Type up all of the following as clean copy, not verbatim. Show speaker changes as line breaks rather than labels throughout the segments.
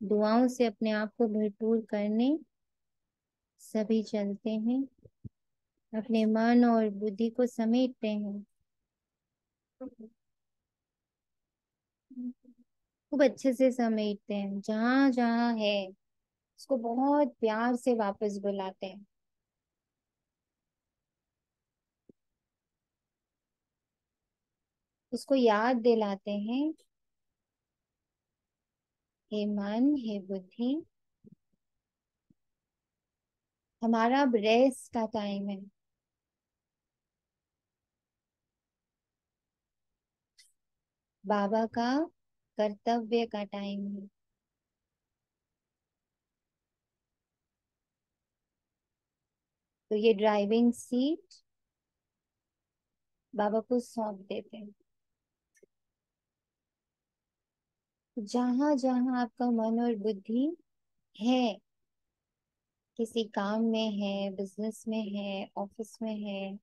दुआओं से अपने आप को भरपूर करने सभी चलते हैं, अपने मन और बुद्धि को समेटते हैं, खूब अच्छे से समेटते हैं, जहां जहां है उसको बहुत प्यार से वापस बुलाते हैं। उसको याद दिलाते हैं, हे मन, हे बुद्धि, हमारा अब रेस्ट का टाइम है। बाबा का कर्तव्य का टाइम है। तो ये ड्राइविंग सीट बाबा को सौंप देते हैं। जहां जहां आपका मन और बुद्धि है, किसी काम में है, बिजनेस में है, ऑफिस में है,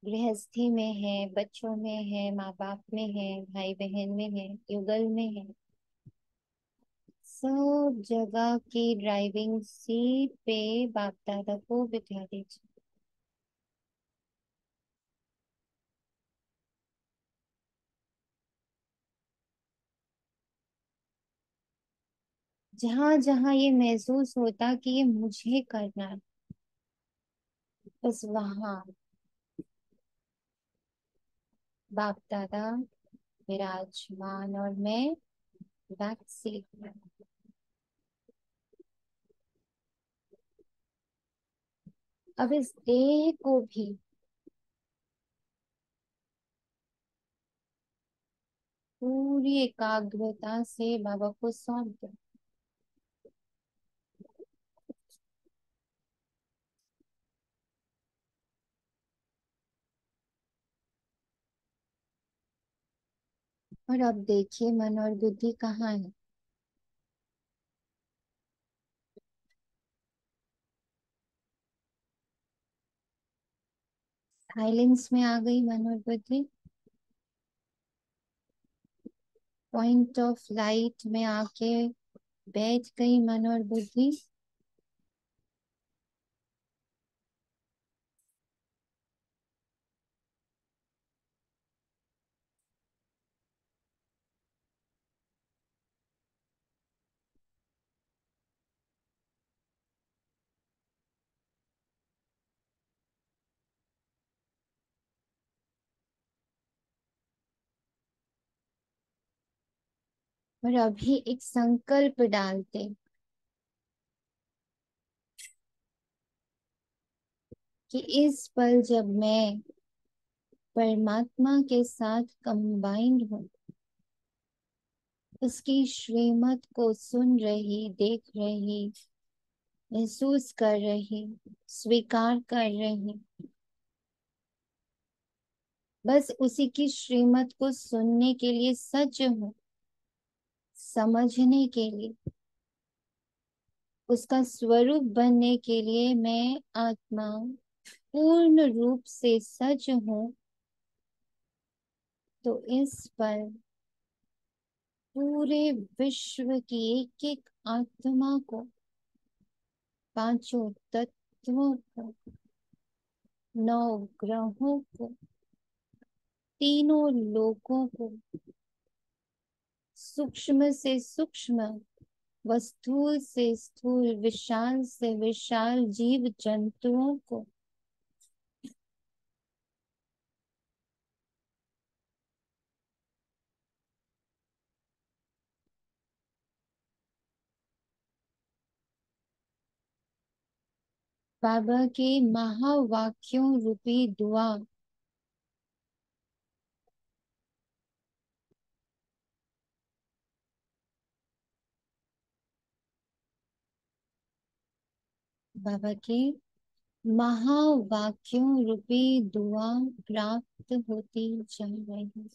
गृहस्थी में है, बच्चों में है, माँ बाप में है, भाई बहन में है, युगल में है, सब जगह की ड्राइविंग सीट पे बाप दादा को बिठा दीजिए। जहां जहां ये महसूस होता कि ये मुझे करना है, बस वहां बाप दादा विराजमान और मैं बैक सीट में। अब इस देह को भी पूरी एकाग्रता से बाबा को सौंप दो। और अब देखिए मन और बुद्धि कहाँ है। साइलेंस में आ गई मन और बुद्धि, पॉइंट ऑफ लाइट में आके बैठ गई मन और बुद्धि। और अभी एक संकल्प डालते कि इस पल जब मैं परमात्मा के साथ कंबाइंड हूँ, उसकी श्रीमत को सुन रही, देख रही, महसूस कर रही, स्वीकार कर रही, बस उसी की श्रीमत को सुनने के लिए सज्ज हूँ, समझने के लिए, उसका स्वरूप बनने के लिए मैं आत्मा पूर्ण रूप से सज्ज हूँ। तो इस पर पूरे विश्व की एक एक आत्मा को, पांचों तत्वों को, नौ ग्रहों को, तीनों लोकों को, सूक्ष्म से सूक्ष्म, स्थूल से स्थूल, विशाल से विशाल जीव जंतुओं को बाबा के महावाक्यों रूपी दुआ बाबा के महावाक्यों रूपी दुआ प्राप्त होती जा रही है।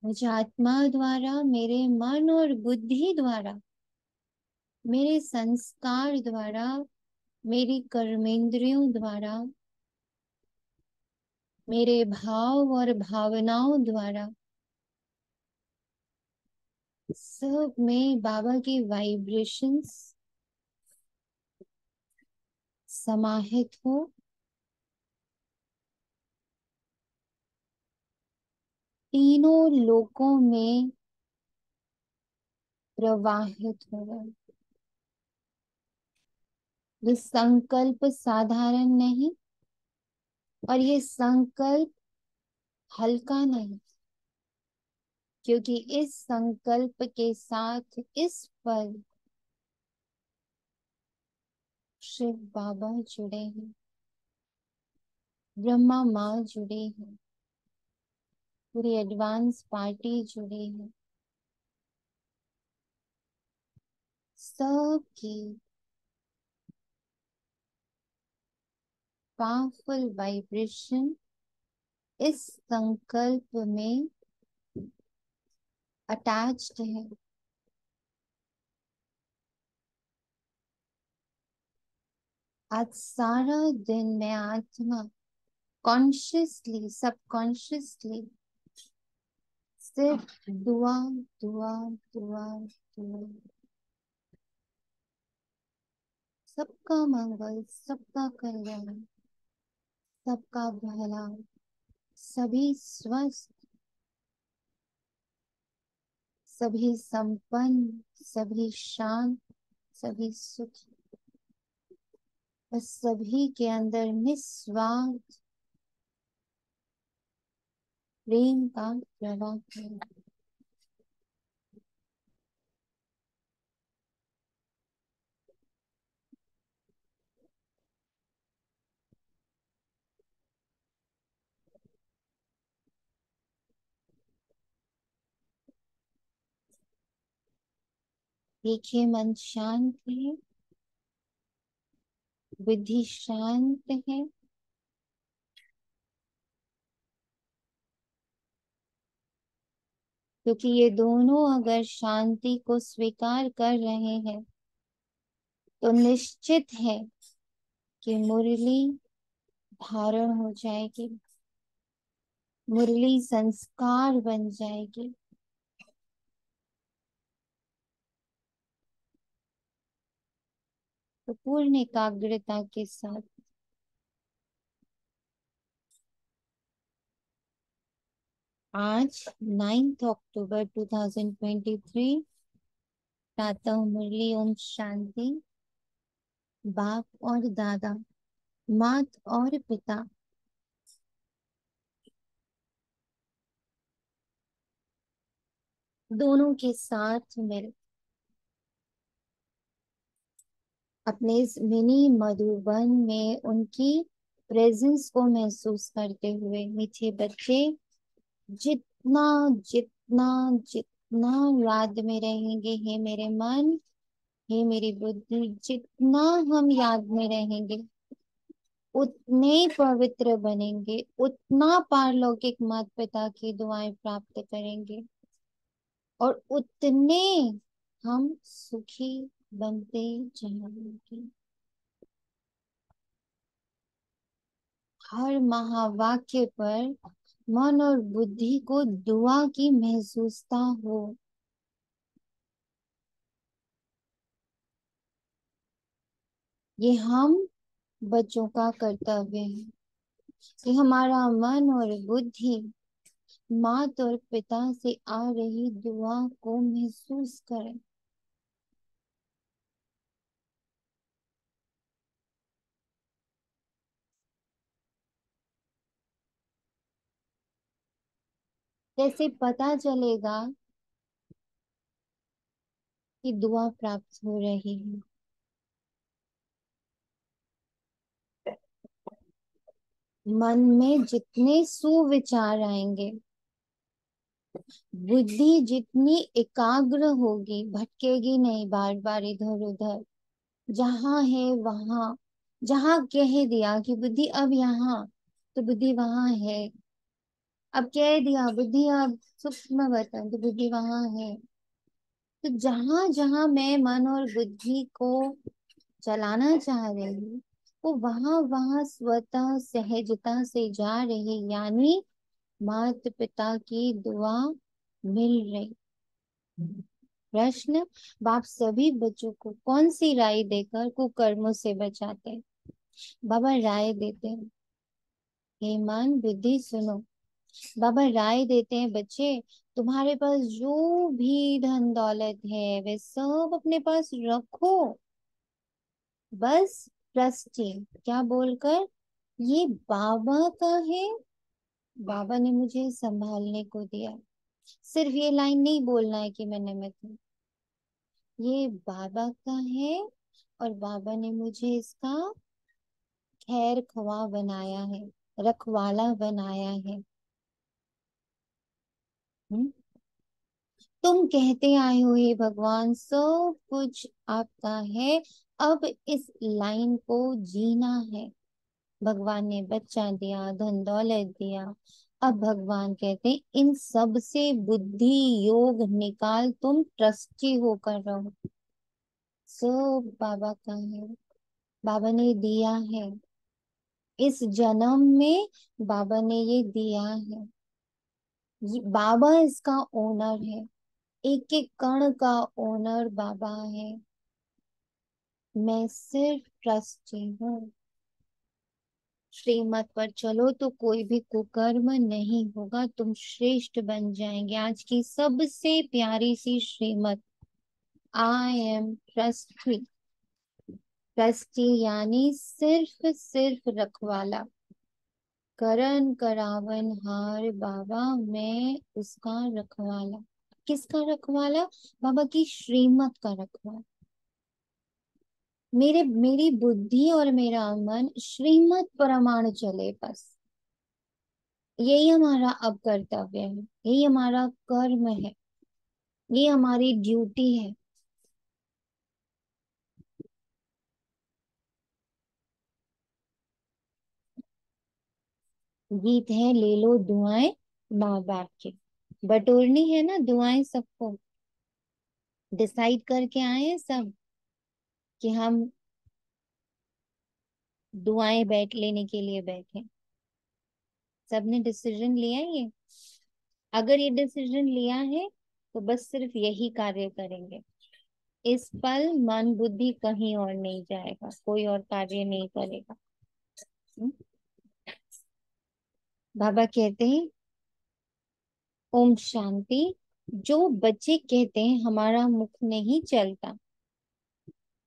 मुझे आत्मा द्वारा, मेरे मन और बुद्धि द्वारा मेरे संस्कार द्वारा, मेरी कर्मेंद्रियों द्वारा, मेरे भाव और भावनाओं द्वारा सब में बाबा की वाइब्रेशंस समाहित हो, तीनों लोकों में प्रवाहित हो गए। ये संकल्प साधारण नहीं, और ये संकल्प हल्का नहीं, क्योंकि इस संकल्प के साथ इस पल शिव बाबा जुड़े हैं, ब्रह्मा माँ जुड़े हैं, पूरी एडवांस पार्टी जुड़ी है। सबकी पावरफुल वाइब्रेशन इस संकल्प में अटैच्ड है। आज सारा दिन मैं आत्मा कॉन्शियसली, सबकॉन्शियसली सिर्फ दुआ दुआ दुआ दुआ, सबका मंगल, सबका कल्याण, सबका भला, सभी स्वस्थ, सभी संपन्न, सभी शांत, सभी सुखी, बस सभी के अंदर निस्वार्थ प्रेम का प्रवाह है। देखिए, मन शांत है, बुद्धि शांत है, क्योंकि ये दोनों अगर शांति को स्वीकार कर रहे हैं तो निश्चित है कि मुरली धारण हो जाएगी, मुरली संस्कार बन जाएगी। तो पूर्ण एकाग्रता के साथ आज 9 अक्टूबर 2023 प्रातः मुरली ओम शांति। बाप और दादा, मात और पिता, दोनों के साथ मिल अपने इस मिनी मधुबन में उनकी प्रेजेंस को महसूस करते हुए मीठे बच्चे जितना जितना जितना याद में रहेंगे, हे मेरे मन, हे मेरी बुद्धि, जितना हम याद में रहेंगे उतने पवित्र बनेंगे, उतना पारलौकिक माता पिता की दुआएं प्राप्त करेंगे, और उतने हम सुखी बनते जाएंगे। हर महावाक्य पर मन और बुद्धि को दुआ की महसूसता हो। ये हम बच्चों का कर्तव्य है कि हमारा मन और बुद्धि मात और पिता से आ रही दुआ को महसूस करें। जैसे पता चलेगा कि दुआ प्राप्त हो रही है, मन में जितने सुविचार आएंगे, बुद्धि जितनी एकाग्र होगी, भटकेगी नहीं बार बार इधर उधर, जहां है वहां, जहां कह दिया कि बुद्धि अब यहाँ, तो बुद्धि वहां है। अब कह दिया बुद्धि अब सूक्ष्म बर्तन, तो बुद्धि वहां है। तो जहां जहां मैं मन और बुद्धि को चलाना चाह रही हूँ, वो वहां वहां स्वतः सहजता से जा रही, यानी माता पिता की दुआ मिल रही। प्रश्न, बाप सभी बच्चों को कौन सी राय देकर कुकर्मों से बचाते हैं? बाबा राय देते हैं, हे मन बुद्धि सुनो। बाबा राय देते हैं, बच्चे तुम्हारे पास जो भी धन दौलत है वे सब अपने पास रखो, बस ट्रस्टी क्या बोलकर, ये बाबा का है, बाबा ने मुझे संभालने को दिया। सिर्फ ये लाइन नहीं बोलना है कि मैं निमित्त हूँ, ये बाबा का है और बाबा ने मुझे इसका खैर ख्वाह बनाया है, रखवाला बनाया है। हम्म? तुम कहते आए हो हे भगवान सब कुछ आपका है, अब इस लाइन को जीना है। भगवान ने बच्चा दिया, धन दौलत दिया, अब भगवान कहते हैं इन सब से बुद्धि योग निकाल, तुम ट्रस्टी होकर रहो। सब बाबा का है, बाबा ने दिया है, इस जन्म में बाबा ने ये दिया है, ये बाबा इसका ओनर है, एक एक कण का ओनर बाबा है, मैं सिर्फ ट्रस्टी हूँ। श्रीमत पर चलो तो कोई भी कुकर्म नहीं होगा, तुम श्रेष्ठ बन जाएंगे। आज की सबसे प्यारी सी श्रीमत, आई एम ट्रस्टी। ट्रस्टी यानी सिर्फ सिर्फ रखवाला, करन करावन हार बाबा, मैं उसका रखवाला। किसका रखवाला? बाबा की श्रीमत का रखवाला। मेरी बुद्धि और मेरा मन श्रीमत प्रमाण चले बस, यही हमारा अब कर्तव्य है, यही हमारा कर्म है, ये हमारी ड्यूटी है। गीत है ले लो दुआएं माँ बाप की, बटोरनी है ना दुआएं सबको। डिसाइड करके आए हैं सब कि हम दुआएं बैठ लेने के लिए बैठे, सबने डिसीजन लिया है ये। अगर ये डिसीजन लिया है तो बस सिर्फ यही कार्य करेंगे, इस पल मन बुद्धि कहीं और नहीं जाएगा, कोई और कार्य नहीं करेगा। हम्म? बाबा कहते हैं ओम शांति। जो बच्चे कहते हैं हमारा मुख नहीं चलता,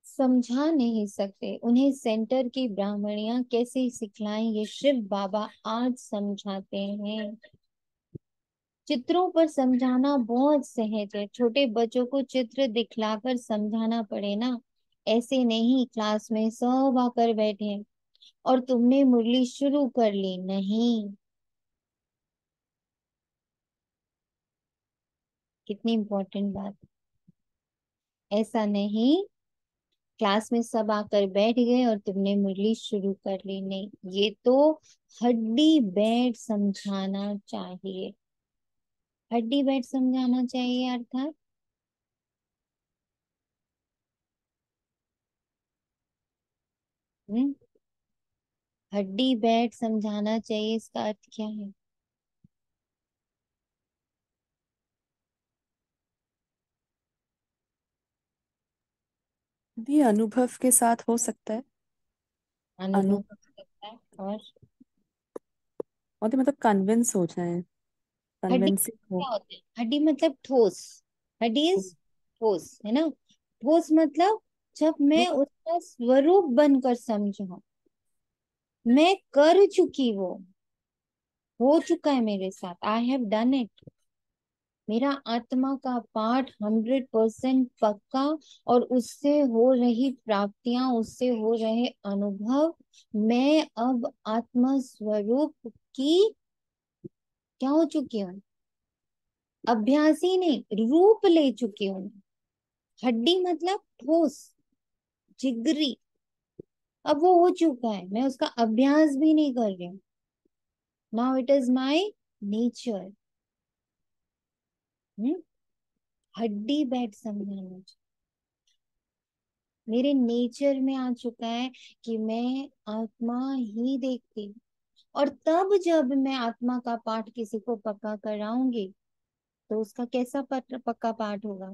समझा नहीं सकते, उन्हें सेंटर की ब्राह्मणियां कैसे सिखलाएं, ये शिव बाबा आज समझाते हैं। चित्रों पर समझाना बहुत सहज है, छोटे बच्चों को चित्र दिखलाकर समझाना पड़े ना, ऐसे नहीं क्लास में सब आकर बैठे हैं और तुमने मुरली शुरू कर ली, नहीं। कितनी इंपॉर्टेंट बात, ऐसा नहीं क्लास में सब आकर बैठ गए और तुमने मुरली शुरू कर ली, नहीं, ये तो हड्डी बैठ समझाना चाहिए, हड्डी बैठ समझाना चाहिए अर्थात हम्म, हड्डी बैठ समझाना चाहिए, इसका अर्थ क्या है?
भी अनुभव के साथ हो सकता है।
अनुभव
अनुभव
करता है। और
और मतलब कन्विंस हो जाए,
हड्डी
कन्विंसिंग हो।
क्या होता है? हड्डी मतलब ठोस, हड्डी इज ठोस है ना। ठोस मतलब जब मैं उसका स्वरूप बनकर समझा, मैं कर चुकी, वो हो चुका है मेरे साथ, आई हैव डन इट, मेरा आत्मा का पाठ 100% पक्का, और उससे हो रही प्राप्तियां, उससे हो रहे अनुभव, मैं अब आत्मा स्वरूप की क्या हो चुकी हूँ, अभ्यासी नहीं, रूप ले चुकी हूँ। हड्डी मतलब ठोस, जिगरी, अब वो हो चुका है, मैं उसका अभ्यास भी नहीं कर रही हूँ, now it is my nature. हड्डी बैठ समझाना चाहिए। मेरे नेचर में आ चुका है कि मैं आत्मा ही देखती हूँ। और तब जब मैं आत्मा का पाठ किसी को पक्का कराऊंगी तो उसका कैसा पक्का पाठ होगा?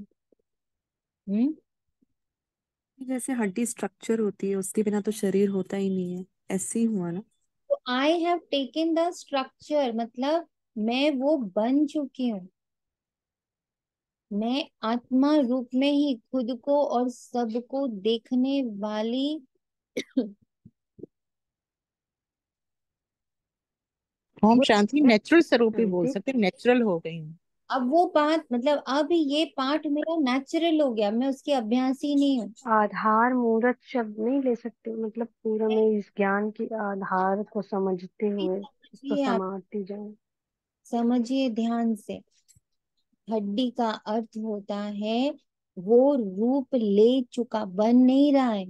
हम्म।
जैसे हड्डी स्ट्रक्चर होती है, उसके बिना तो शरीर होता ही नहीं है, ऐसे ही हुआ ना।
तो I have taken the structure, मतलब मैं वो बन चुकी हूँ। मैं आत्मा रूप में ही खुद को और सबको देखने वाली
ओम
वो।
शांति नेचुरल स्वरूप ही बोल
शांति।
सकते, नेचुरल हो गई हूँ।
अब वो बात, मतलब अब ये पाठ मेरा नेचुरल हो गया, मैं उसकी अभ्यासी नहीं हूँ।
आधार मूर्त शब्द नहीं ले सकते, मतलब पूरा
मैं-
में इस ज्ञान की आधार को समझते हुए उसको
समझिए आप,
समाती जाए।
समझिए ध्यान से। हड्डी का अर्थ होता है वो रूप ले चुका, बन नहीं रहा है,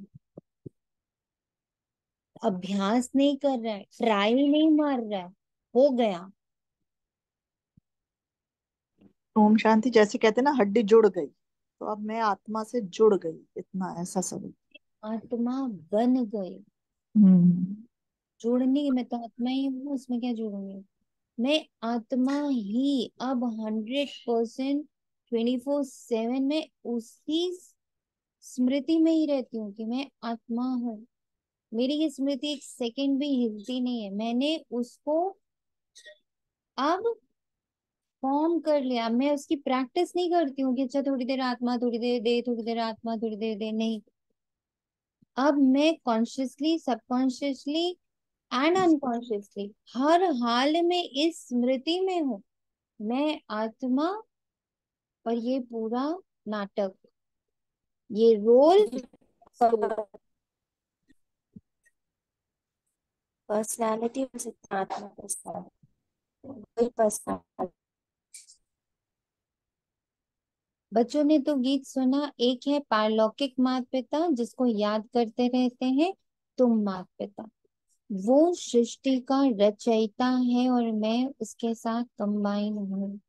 अभ्यास नहीं कर रहा है, ट्राई नहीं मार रहा है, हो गया।
ओम शांति, जैसे कहते हैं ना हड्डी जुड़ गई, तो अब मैं आत्मा से जुड़ गई, इतना ऐसा सब।
आत्मा बन गई।
हम्म।
जुड़नी, मैं तो आत्मा ही हूँ, उसमें क्या जुड़ूंगी? मैं आत्मा ही अब 100% 24/7 में उसी स्मृति में ही रहती हूँ कि मैं आत्मा हूँ। मेरी ये स्मृति एक सेकंड भी हिलती नहीं है। मैंने उसको अब फॉर्म कर लिया। मैं उसकी प्रैक्टिस नहीं करती हूँ कि अच्छा थोड़ी देर आत्मा, थोड़ी देर दे, थोड़ी देर आत्मा, थोड़ी देर दे, नहीं। अब मैं कॉन्शियसली, सबकॉन्शियसली एंड अनकॉन्शियसली हर हाल में इस स्मृति में हूँ, मैं आत्मा। और ये पूरा नाटक, ये रोल प्ले।
पर्सनालिटी आत्मा पर्सनालिटी।
बच्चों ने तो गीत सुना, एक है पारलौकिक माता पिता जिसको याद करते रहते हैं, तुम माता पिता। वो सृष्टि का रचयिता है और मैं उसके साथ कंबाइन हूँ।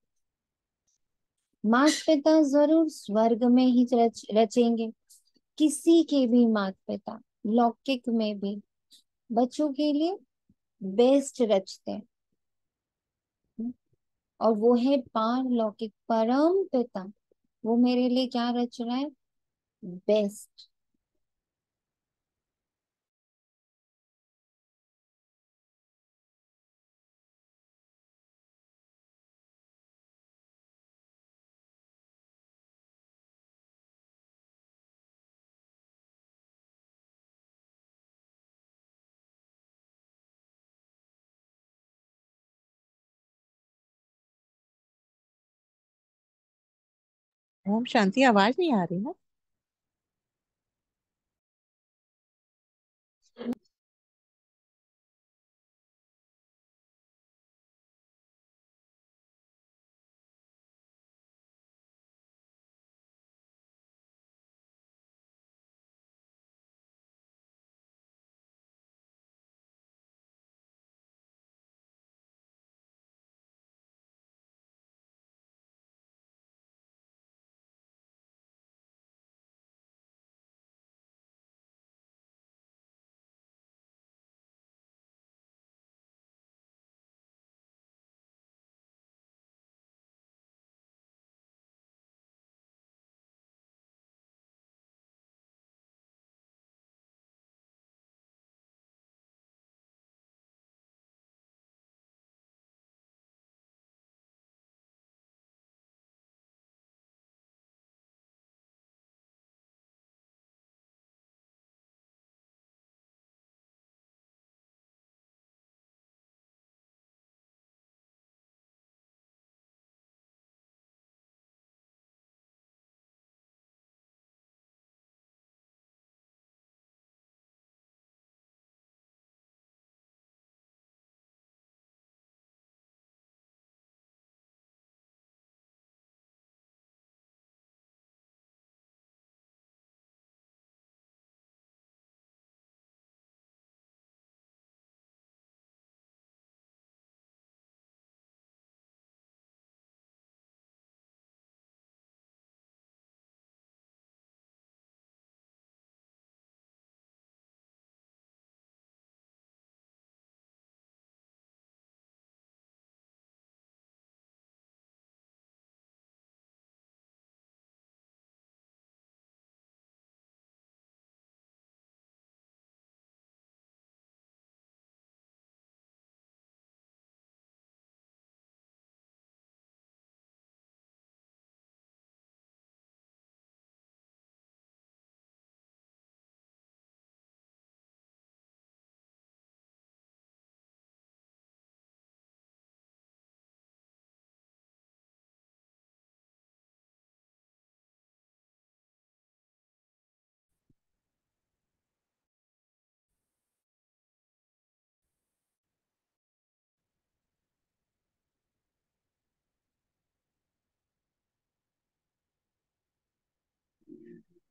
माता पिता जरूर स्वर्ग में ही रचेंगे, किसी के भी माता पिता लौकिक में भी बच्चों के लिए बेस्ट रचते हैं। और वो है पारलौकिक परम पिता, वो मेरे लिए क्या रच रहा है? बेस्ट।
ओम शांति, आवाज नहीं आ रही ना।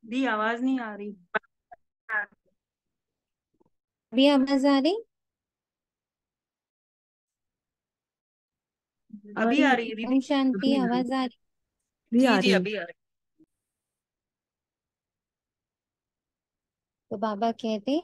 दी आवाज नहीं आ रही।
अभी आवाज आ रही?
अभी आ रही है
ओम
दीदी।
शांति,
अभी आ रही
आवाज आ रही?
अभी
जी
आ
जी
रही है।
अभी आ रही।
तो बाबा कहते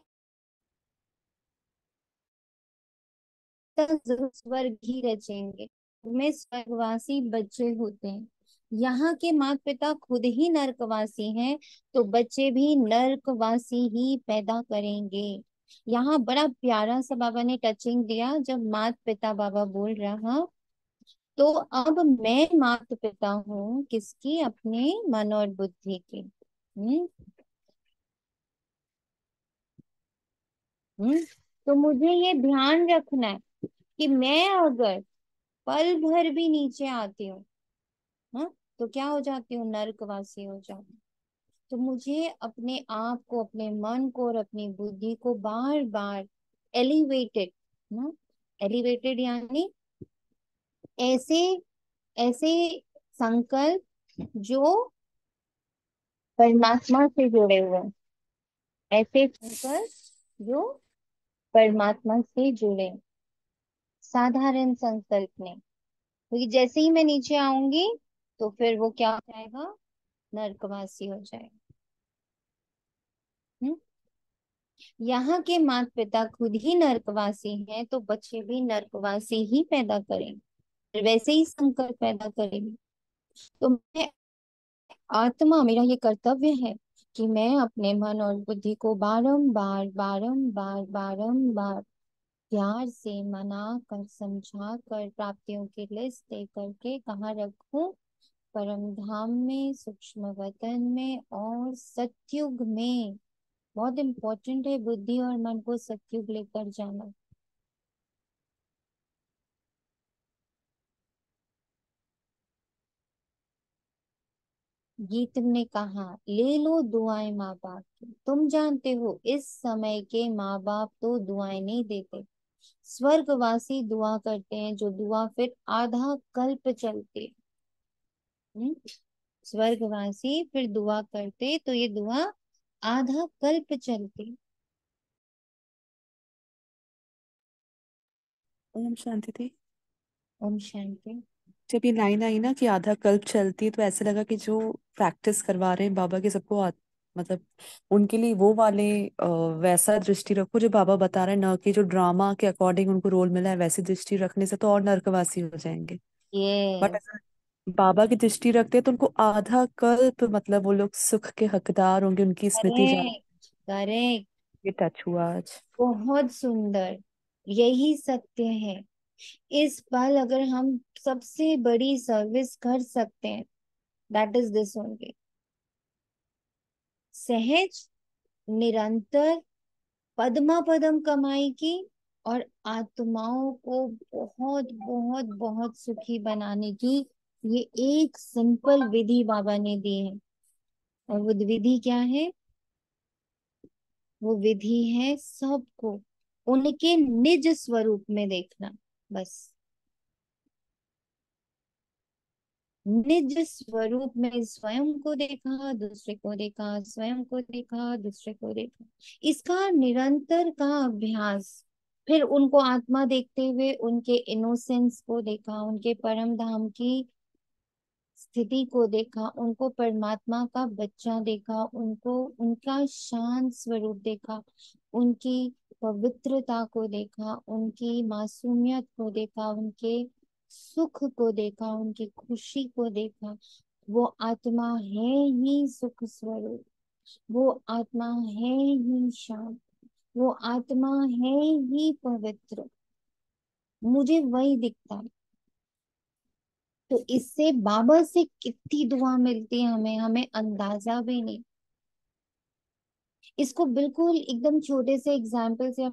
तब जरूर स्वर्ग ही रचेंगे। में स्वर्गवासी बच्चे होते हैं। यहाँ के माता पिता खुद ही नरकवासी हैं, तो बच्चे भी नरकवासी ही पैदा करेंगे। यहाँ बड़ा प्यारा सा बाबा ने टचिंग दिया जब माता पिता बाबा बोल रहा। तो अब मैं माता पिता हूँ किसकी? अपने मन और बुद्धि की। हम्म तो मुझे ये ध्यान रखना है कि मैं अगर पल भर भी नीचे आती हूँ, हाँ, तो क्या हो जाती हूँ? नरकवासी हो जाती हूँ। तो मुझे अपने आप को, अपने मन को और अपनी बुद्धि को बार बार एलिवेटेड, ना, एलिवेटेड यानी ऐसे ऐसे संकल्प जो परमात्मा से जुड़े हुए हैं, ऐसे संकल्प जो परमात्मा से जुड़े हैं। साधारण संकल्प नहीं, क्योंकि जैसे ही मैं नीचे आऊंगी तो फिर वो क्या हो जाएगा? नरकवासी हो जाएगा। हम्म? यहाँ के माता पिता खुद ही नरकवासी हैं, तो बच्चे भी नरकवासी ही पैदा करेंगे, फिर वैसे ही संकल्प पैदा करेंगे। तो मैं आत्मा, मेरा ये कर्तव्य है कि मैं अपने मन और बुद्धि को बारंबार बारंबार बारंबार प्यार से मना कर, समझा कर, प्राप्तियों की लिस्ट दे करके कहाँ रखूं? परम धाम में, सूक्ष्म वतन में और सतयुग में। बहुत इंपॉर्टेंट है बुद्धि और मन को सतयुग लेकर जाना। गीत ने कहा, ले लो दुआएं माँ बाप की। तुम जानते हो इस समय के माँ बाप तो दुआएं नहीं देते। स्वर्गवासी दुआ करते हैं, जो दुआ फिर आधा कल्प चलती है। हम्म? स्वर्गवासी फिर दुआ करते तो ये दुआ आधा कल्प चलती।
ओम शांति थी।
ओम शांति।
जब ये लाइन आई ना कि आधा कल्प चलती है, तो ऐसे लगा कि जो प्रैक्टिस करवा रहे हैं बाबा के सबको मतलब उनके लिए वो वाले वैसा दृष्टि रखो जो बाबा बता रहे हैं, ना कि जो ड्रामा के अकॉर्डिंग उनको रोल मिला है वैसी दृष्टि रखने से तो और नरकवासी हो जाएंगे। But
yes.
अगर बाबा की दृष्टि रखते हैं तो उनको आधा कल्प, मतलब वो लोग सुख के हकदार होंगे, उनकी स्मृति जा
करेक्ट। करेक्ट।
ये टच हुआ आज।
बहुत सुंदर। यही सत्य है। इस पल अगर हम सबसे बड़ी सर्विस कर सकते हैं, दैट इज दिस ओनली। सहज, निरंतर, पदमा पदम कमाई की, और आत्माओं को बहुत बहुत बहुत सुखी बनाने की ये एक सिंपल विधि बाबा ने दी है। और वो विधि क्या है? वो विधि है सबको उनके निज स्वरूप में देखना। बस निज स्वरूप में स्वयं को देखा, दूसरे को देखा, स्वयं को देखा, दूसरे को देखा। इसका निरंतर का अभ्यास। फिर उनको आत्मा देखते हुए उनके इनोसेंस को देखा, उनके परम धाम की स्थिति को देखा, उनको परमात्मा का बच्चा देखा, उनको उनका शांत स्वरूप देखा, उनकी पवित्रता को देखा, उनकी मासूमियत को देखा, उनके सुख को देखा, उनकी खुशी को देखा। वो आत्मा है ही सुख स्वरूप। वो आत्मा है ही शांत। वो आत्मा है ही पवित्र। मुझे वही दिखता है। तो इससे बाबा से कितनी दुआ मिलती है हमें, हमें अंदाजा भी नहीं। इसको बिल्कुल एकदम छोटे से एग्जाम्पल से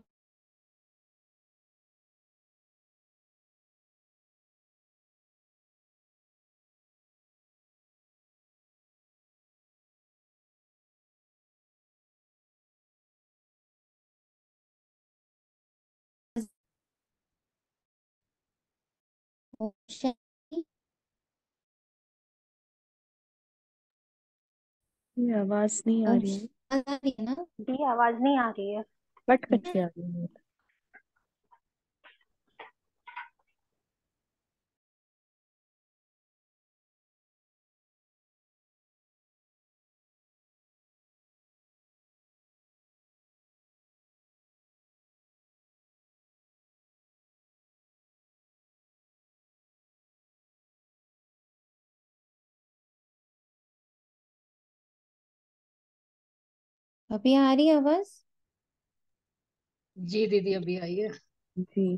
ये आवाज नहीं आ
ओम
रही है।
शांति आ रही है ना?
दी आवाज नहीं आ रही है।
कट कट के आ रही है।
अभी आ रही है आवाज?
जी दीदी अभी आई है।
जी।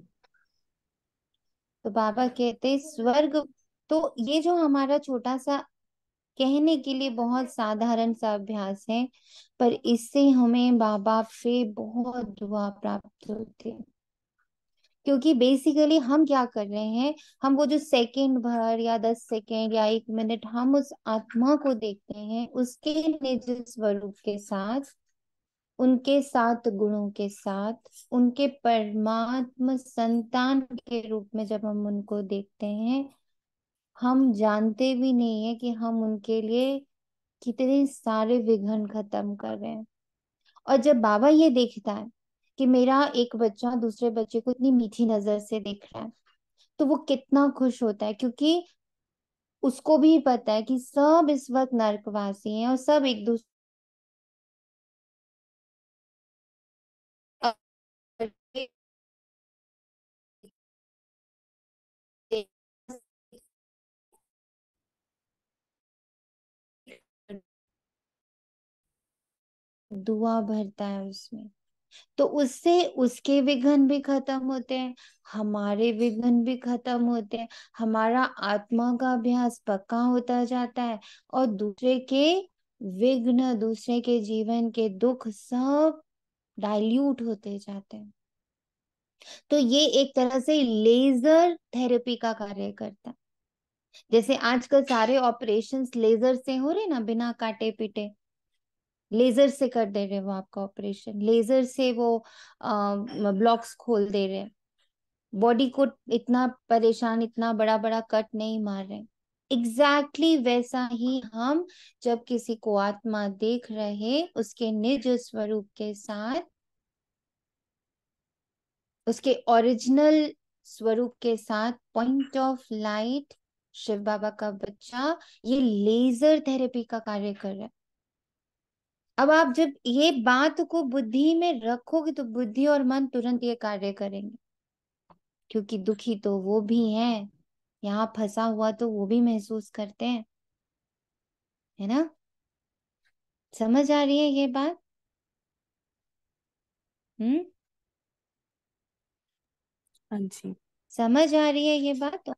तो बाबा कहते स्वर्ग, तो ये जो हमारा छोटा सा कहने के लिए बहुत साधारण सा अभ्यास है, पर इससे हमें बाबा से बहुत दुआ प्राप्त होती है। क्योंकि बेसिकली हम क्या कर रहे हैं, हम वो जो सेकंड भर या 10 सेकंड या 1 मिनट हम उस आत्मा को देखते हैं, उसके निज स्वरूप के साथ, उनके 7 गुणों के साथ, उनके परमात्म संतान के रूप में जब हम उनको देखते हैं, हम जानते भी नहीं है कि हम उनके लिए कितने सारे विघ्न खत्म कर रहे हैं। और जब बाबा ये देखता है कि मेरा एक बच्चा दूसरे बच्चे को इतनी मीठी नजर से देख रहा है, तो वो कितना खुश होता है, क्योंकि उसको भी पता है कि सब इस वक्त नरकवासी हैं और सब एक दूसरे दुआ भरता है उसमें। तो उससे उसके विघ्न भी खत्म होते हैं, हमारे विघ्न भी खत्म होते हैं, हमारा आत्मा का अभ्यास पक्का होता जाता है, और दूसरे के विघ्न, दूसरे के जीवन के दुख सब डाइल्यूट होते जाते हैं। तो ये एक तरह से लेजर थेरेपी का कार्य करता है। जैसे आजकल सारे ऑपरेशंस लेजर से हो रहे ना, बिना काटे पीटे, लेजर से कर दे रहे वो आपका ऑपरेशन, लेजर से वो ब्लॉक्स खोल दे रहे, बॉडी को इतना परेशान, इतना बड़ा बड़ा कट नहीं मार रहे। एग्जैक्टली वैसा ही हम जब किसी को आत्मा देख रहे, उसके निज स्वरूप के साथ, उसके ओरिजिनल स्वरूप के साथ, पॉइंट ऑफ लाइट, शिव बाबा का बच्चा, ये लेजर थेरेपी का कार्य कर रहा है। अब आप जब ये बात को बुद्धि में रखोगे तो बुद्धि और मन तुरंत ये कार्य करेंगे, क्योंकि दुखी तो वो भी है, यहाँ फंसा हुआ तो वो भी महसूस करते हैं, है ना? समझ आ रही है ये बात? हम्म,
हाँ जी।
समझ आ रही है ये बात?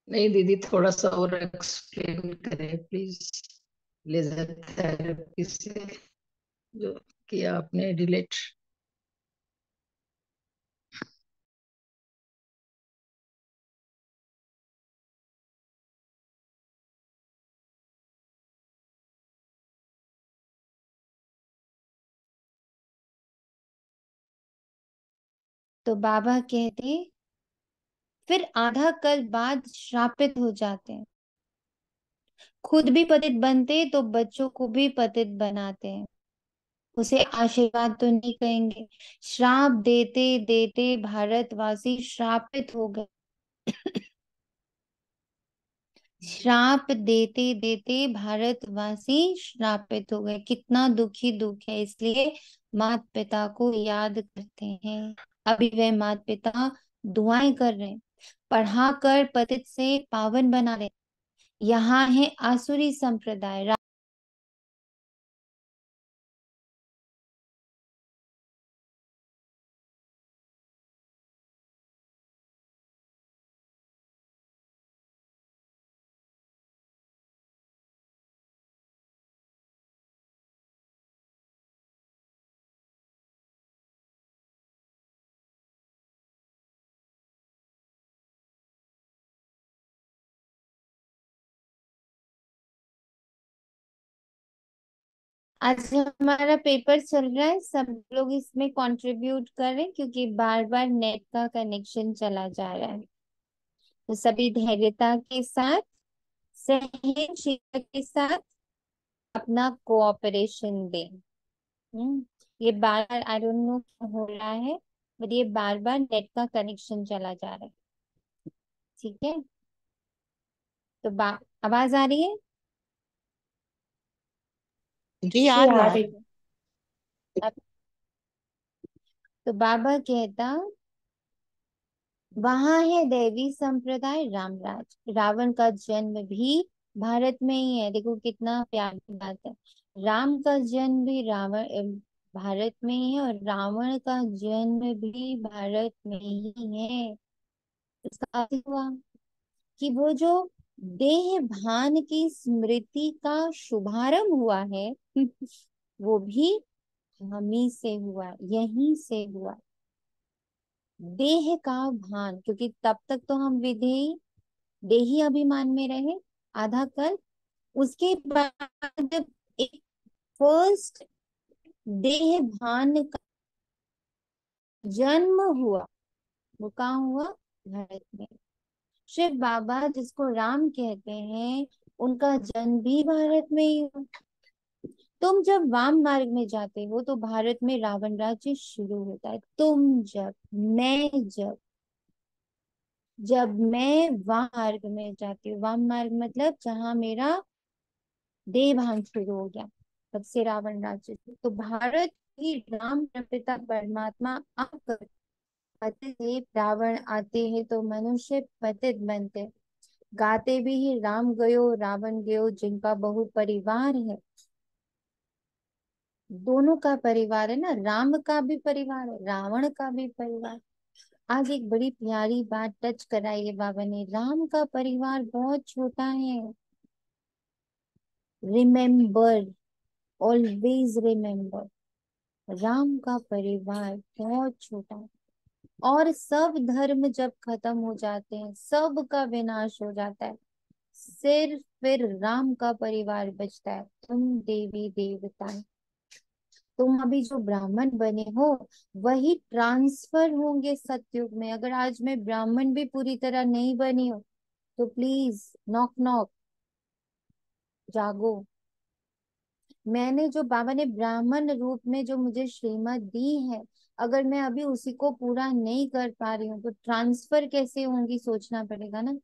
नहीं दीदी थोड़ा सा और एक्सप्लेन करें प्लीज। लेजर थेरेपी से जो किया आपने रिलेट।
तो बाबा कहते फिर आधा कल बाद श्रापित हो जाते हैं, खुद भी पतित बनते तो बच्चों को भी पतित बनाते हैं। उसे आशीर्वाद तो नहीं कहेंगे, श्राप देते देते भारतवासी श्रापित हो गए। श्राप देते देते भारतवासी श्रापित हो गए। कितना दुखी दुख है, इसलिए माता पिता को याद करते हैं। अभी वे माता पिता दुआएं कर रहे हैं, पढ़ा कर पतित से पावन बना रहे। यहाँ है आसुरी संप्रदाय। आज हमारा पेपर चल रहा है, सब लोग इसमें कंट्रीब्यूट करें, क्योंकि बार बार नेट का कनेक्शन चला जा रहा है। तो सभी धैर्यता के साथ सहनशीलता के साथ अपना कोऑपरेशन दें। ये बार बार आई डोंट नो हो रहा है, बट ये बार बार नेट का कनेक्शन चला जा रहा है। ठीक है, तो आवाज आ रही है?
जी आ
जी
रही
आ
है।
रही।
अब तो बाबा कहता, वहां है दैवी संप्रदाय रामराज। रावण का जन्म भी भारत में ही है। देखो कितना प्यार की बात है। राम का जन्म भी भारत में ही है, और रावण का जन्म भी भारत में ही है। इसका अर्थ हुआ कि वो जो देह भान की स्मृति का शुभारंभ हुआ है वो भी हम ही से हुआ, यहीं से हुआ। देह का भान, क्योंकि तब तक तो हम विधेयी देही अभिमान में रहे आधा कल। उसके बाद जब एक फर्स्ट देह भान का जन्म हुआ, वो कहाँ हुआ? भारत में। शिव बाबा जिसको राम कहते हैं, उनका जन्म भी भारत में ही हुआ। तुम जब वाम मार्ग में जाते हो तो भारत में रावण राज्य शुरू होता है। तुम जब, मैं जब, जब मैं वाम मार्ग में जाती हूँ, वाम मार्ग मतलब जहां मेरा देह भान शुरू हो गया, तब से रावण राज्य तो भारत ही राम पिता परमात्मा आकर पतिदेव रावण आते हैं तो मनुष्य पतित बनते। गाते भी ही राम गयो रावण गयो, जिनका बहु परिवार है। दोनों का परिवार है ना, राम का भी परिवार है, रावण का भी परिवार। आज एक बड़ी प्यारी बात टच कराई है बाबा ने। राम का परिवार बहुत छोटा है। रिमेम्बर, ऑलवेज रिमेम्बर, राम का परिवार बहुत छोटा है। और सब धर्म जब खत्म हो जाते हैं, सब का विनाश हो जाता है, सिर्फ फिर राम का परिवार बचता है। तुम देवी देवता, तुम अभी जो ब्राह्मण बने हो वही ट्रांसफर होंगे सतयुग में। अगर आज मैं ब्राह्मण भी पूरी तरह नहीं बनी हो तो प्लीज नॉक नॉक, जागो। मैंने जो बाबा ने ब्राह्मण रूप में जो मुझे श्रीमत दी है, अगर मैं अभी उसी को पूरा नहीं कर पा रही हूँ तो ट्रांसफर कैसे होंगी, सोचना पड़ेगा ना।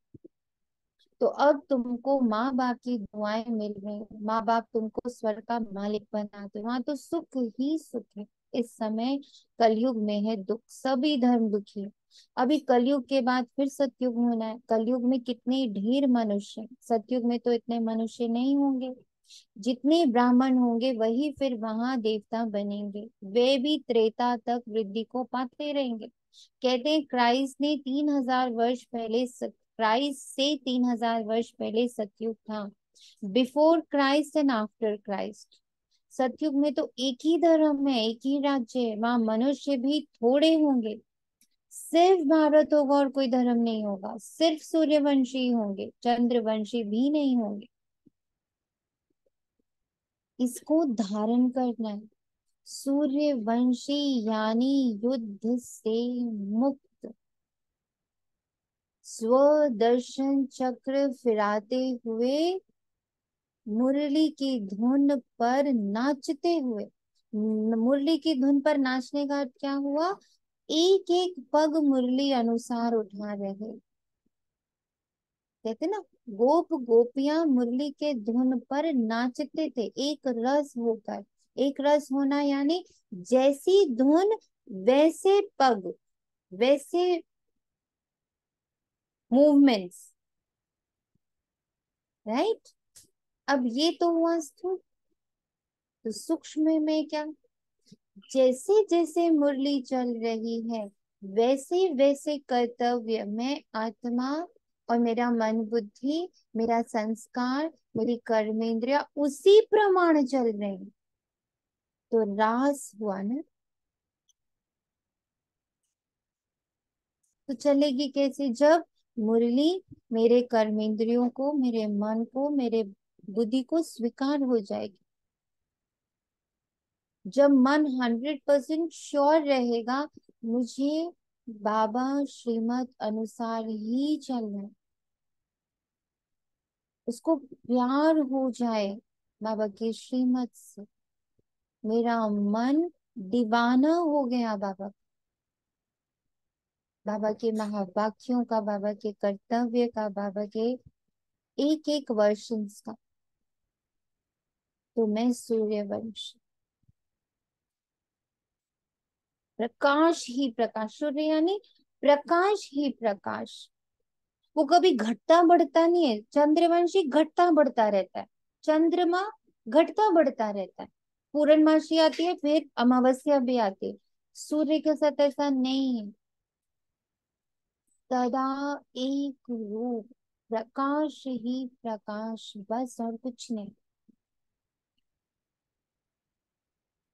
तो अब तुमको माँ बाप की दुआएं मिल रही, माँ बाप तुमको स्वर्ग का मालिक बनाते, वहां तो सुख ही सुख है। इस समय कलयुग में है दुख, सभी धर्म दुखी है। अभी कलयुग के बाद फिर सतयुग होना है। कलयुग में कितने ढेर मनुष्य हैं, सतयुग में तो इतने मनुष्य नहीं होंगे। जितने ब्राह्मण होंगे वही फिर वहां देवता बनेंगे, वे भी त्रेता तक वृद्धि को पाते रहेंगे। कहते हैं क्राइस्ट ने 3000 वर्ष पहले क्राइस्ट से 3000 वर्ष पहले सतयुग था। Before Christ and after Christ. सतयुग में तो एक ही धर्म है, एक ही राज्य है, वहां मनुष्य भी थोड़े होंगे। सिर्फ भारत होगा और कोई धर्म नहीं होगा, सिर्फ सूर्यवंशी होंगे, चंद्रवंशी भी नहीं होंगे। इसको धारण करना है। सूर्यवंशी यानी युद्ध से मुक्त, स्वदर्शन चक्र फिराते हुए, मुरली की धुन पर नाचते हुए। मुरली की धुन पर नाचने का अर्थ क्या हुआ? एक एक पग मुरली अनुसार उठा रहे। कहते ना, गोप गोपियां मुरली के धुन पर नाचते थे एक रस होकर। एक रस होना यानी जैसी धुन वैसे पग, वैसे मूवमेंट्स, राइट। अब ये तो हुआ स्थूल, तो सूक्ष्म में क्या? जैसे जैसे मुरली चल रही है वैसे वैसे कर्तव्य में आत्मा और मेरा मन बुद्धि, मेरा संस्कार, मेरी कर्मेंद्रिया उसी प्रमाण चल रहे हैं। तो रास हुआ ना। तो चलेगी कैसे? जब मुरली मेरे कर्मेंद्रियों को, मेरे मन को, मेरे बुद्धि को स्वीकार हो जाएगी। जब मन 100% श्योर रहेगा मुझे बाबा श्रीमत अनुसार ही चलना है, उसको प्यार हो जाए बाबा की श्रीमत से। मेरा मन दीवाना हो गया बाबा, बाबा के महावाक्यों का, बाबा के कर्तव्य का, बाबा के एक एक वर्षन्स का। तो मैं सूर्यवंशी, प्रकाश ही प्रकाश, सूर्य यानी प्रकाश ही प्रकाश। वो कभी घटता बढ़ता नहीं है। चंद्रवंशी घटता बढ़ता रहता है, चंद्रमा घटता बढ़ता रहता है। पूर्णमासी आती है, फिर अमावस्या भी आती है। सूर्य के साथ ऐसा नहीं है, सदा एक रूप, प्रकाश ही प्रकाश, बस और कुछ नहीं,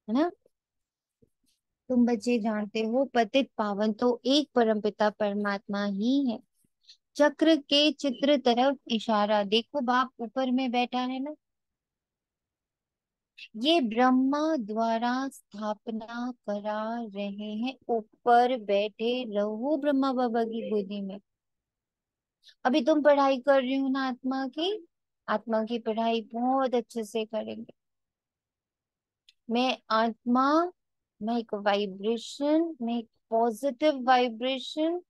है ना। तुम बच्चे जानते हो पतित पावन तो एक परमपिता परमात्मा ही है। चक्र के चित्र तरफ इशारा देखो, बाप ऊपर में बैठा है ना, ये ब्रह्मा द्वारा स्थापना करा रहे हैं। ऊपर बैठे रहो ब्रह्मा बाबा की गोदी में। अभी तुम पढ़ाई कर रही हो ना आत्मा की, आत्मा की पढ़ाई बहुत अच्छे से करेंगे। मैं आत्मा, मैं एक वाइब्रेशन, मैं एक पॉजिटिव वाइब्रेशन।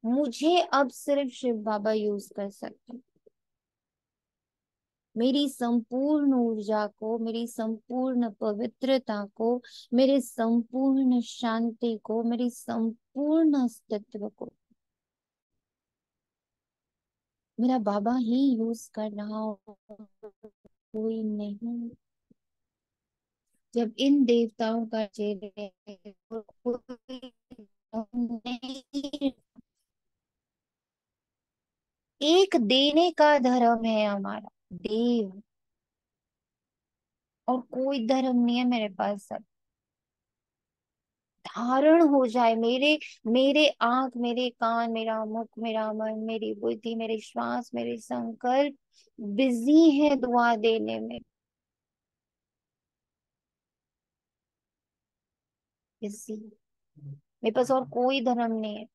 मुझे अब सिर्फ शिव बाबा यूज कर सकते हैं। मेरी संपूर्ण ऊर्जा को, मेरी संपूर्ण पवित्रता को, मेरे संपूर्ण शांति को, मेरी संपूर्ण अस्तित्व को मेरा बाबा ही यूज कर रहा हो, कोई नहीं। जब इन देवताओं का चेहरे कोई नहीं, एक देने का धर्म है हमारा, देव, और कोई धर्म नहीं है मेरे पास। सब धारण हो जाए, मेरे मेरे आंख, मेरे कान, मेरा मुख, मेरा मन, मेरी बुद्धि, मेरे श्वास, मेरे संकल्प बिजी है दुआ देने में, बिजी। मेरे पास और कोई धर्म नहीं है।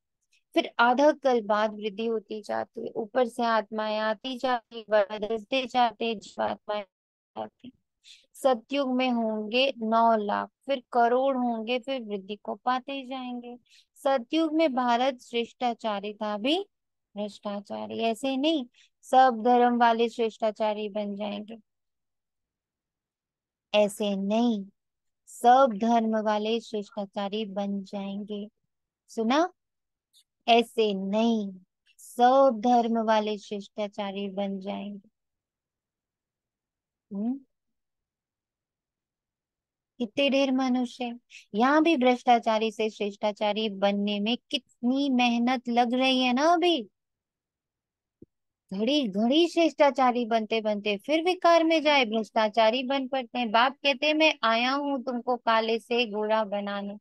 फिर आधा कल बाद वृद्धि होती जाती है, ऊपर से आत्माएं आती जाती, बदलते जाते जीवात्माएं आती। सतयुग में होंगे 9 लाख, फिर करोड़ होंगे, फिर वृद्धि को पाते जाएंगे। सतयुग में भारत श्रेष्ठाचारी था, अभी भ्रष्टाचारी। ऐसे नहीं सब धर्म वाले श्रेष्ठाचारी बन जाएंगे, ऐसे नहीं सब धर्म वाले श्रेष्ठाचारी बन जाएंगे। सुना, ऐसे नहीं सब धर्म वाले शिष्टाचारी बन जाएंगे। हम्म, कितने ढेर मनुष्य हैं। यहाँ भी भ्रष्टाचारी से शिष्टाचारी बनने में कितनी मेहनत लग रही है ना अभी। घड़ी घड़ी शिष्टाचारी बनते बनते फिर विकार में जाए, भ्रष्टाचारी बन पड़ते हैं। बाप कहते हैं मैं आया हूँ तुमको काले से गोरा बनाने,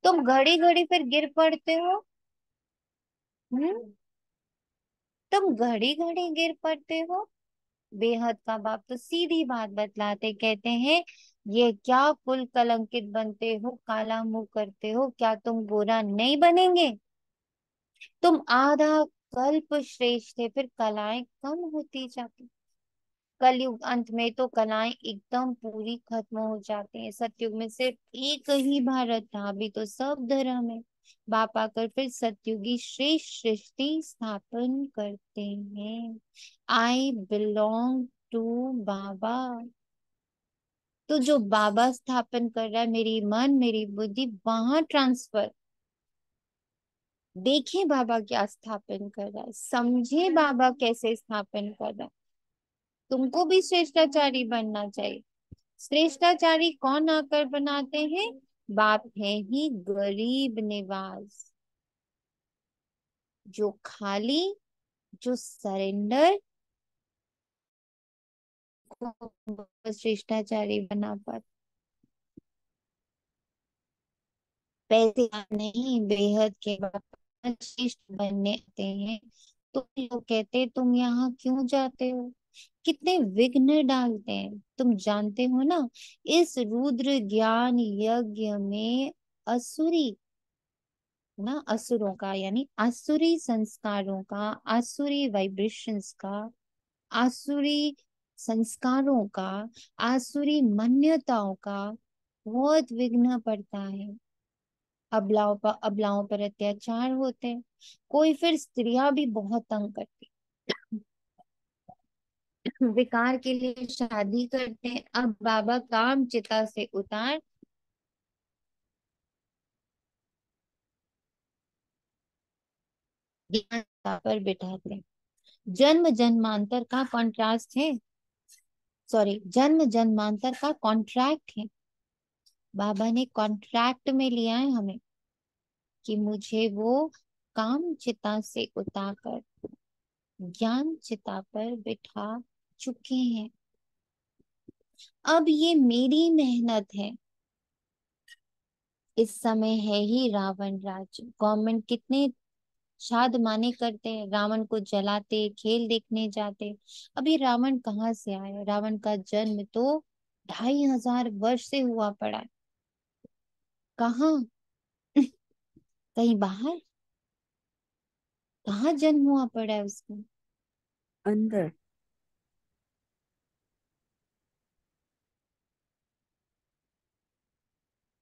तुम घड़ी घड़ी फिर गिर पड़ते हो। हम्म, तुम घड़ी घड़ी गिर पड़ते हो। बेहद का बाप तो सीधी बात बतलाते, कहते हैं ये क्या कुल कलंकित बनते हो, काला मुंह करते हो, क्या तुम गोरा नहीं बनेंगे। तुम आधा कल्प श्रेष्ठ थे, फिर कलाएं कम होती जाती। कलयुग अंत में तो कलाएं एकदम पूरी खत्म हो जाती हैं। सतयुग में सिर्फ एक ही भारत था, अभी तो सब धर्म है। बाप आकर फिर सतयुगी श्रेष्ठ सृष्टि स्थापन करते हैं। आई बिलोंग टू बाबा। तो जो बाबा स्थापन कर रहा है, मेरी मन मेरी बुद्धि वहां ट्रांसफर। देखे बाबा क्या स्थापन कर रहा है, समझे बाबा कैसे स्थापन कर रहा है। तुमको भी श्रेष्ठाचारी बनना चाहिए। श्रेष्ठाचारी कौन आकर बनाते हैं? बाप है ही गरीब निवास, जो खाली, जो सरेंडर को श्रेष्ठाचारी बना पाते। पैसे नहीं, बेहद के बाप श्रेष्ठ बनने आते हैं। तो लोग कहते हैं तुम यहाँ क्यों जाते हो, कितने विघ्न डालते हैं। तुम जानते हो ना, इस रुद्र ज्ञान यज्ञ में असुरी, ना असुरों का यानी आसुरी संस्कारों का, आसुरी वाइब्रेशंस का आसुरी संस्कारों का, आसुरी मान्यताओं का बहुत विघ्न पड़ता है। अबलाओं पर अत्याचार होते हैं। कोई फिर स्त्रियां भी बहुत तंग करती, विकार के लिए शादी करते हैं। अब बाबा काम चिता से उतार ज्ञान चिता पर बिठाते हैं। जन्म जन्मांतर का कॉन्ट्रास्ट है, सॉरी, जन्म जन्मांतर का कॉन्ट्रैक्ट है। बाबा ने कॉन्ट्रैक्ट में लिया है हमें कि मुझे वो काम चिता से उतारकर ज्ञान चिता पर बिठा चुके हैं। अब ये मेरी मेहनत है। इस समय है ही रावण राज्य। गवर्नमेंट कितने शाद माने करते हैं, रावण को जलाते, खेल देखने जाते। अभी रावण कहाँ से आया? रावण का जन्म तो 2500 वर्ष से हुआ पड़ा है। कहाँ? कहीं बाहर? कहाँ जन्म हुआ पड़ा है उसका?
अंदर।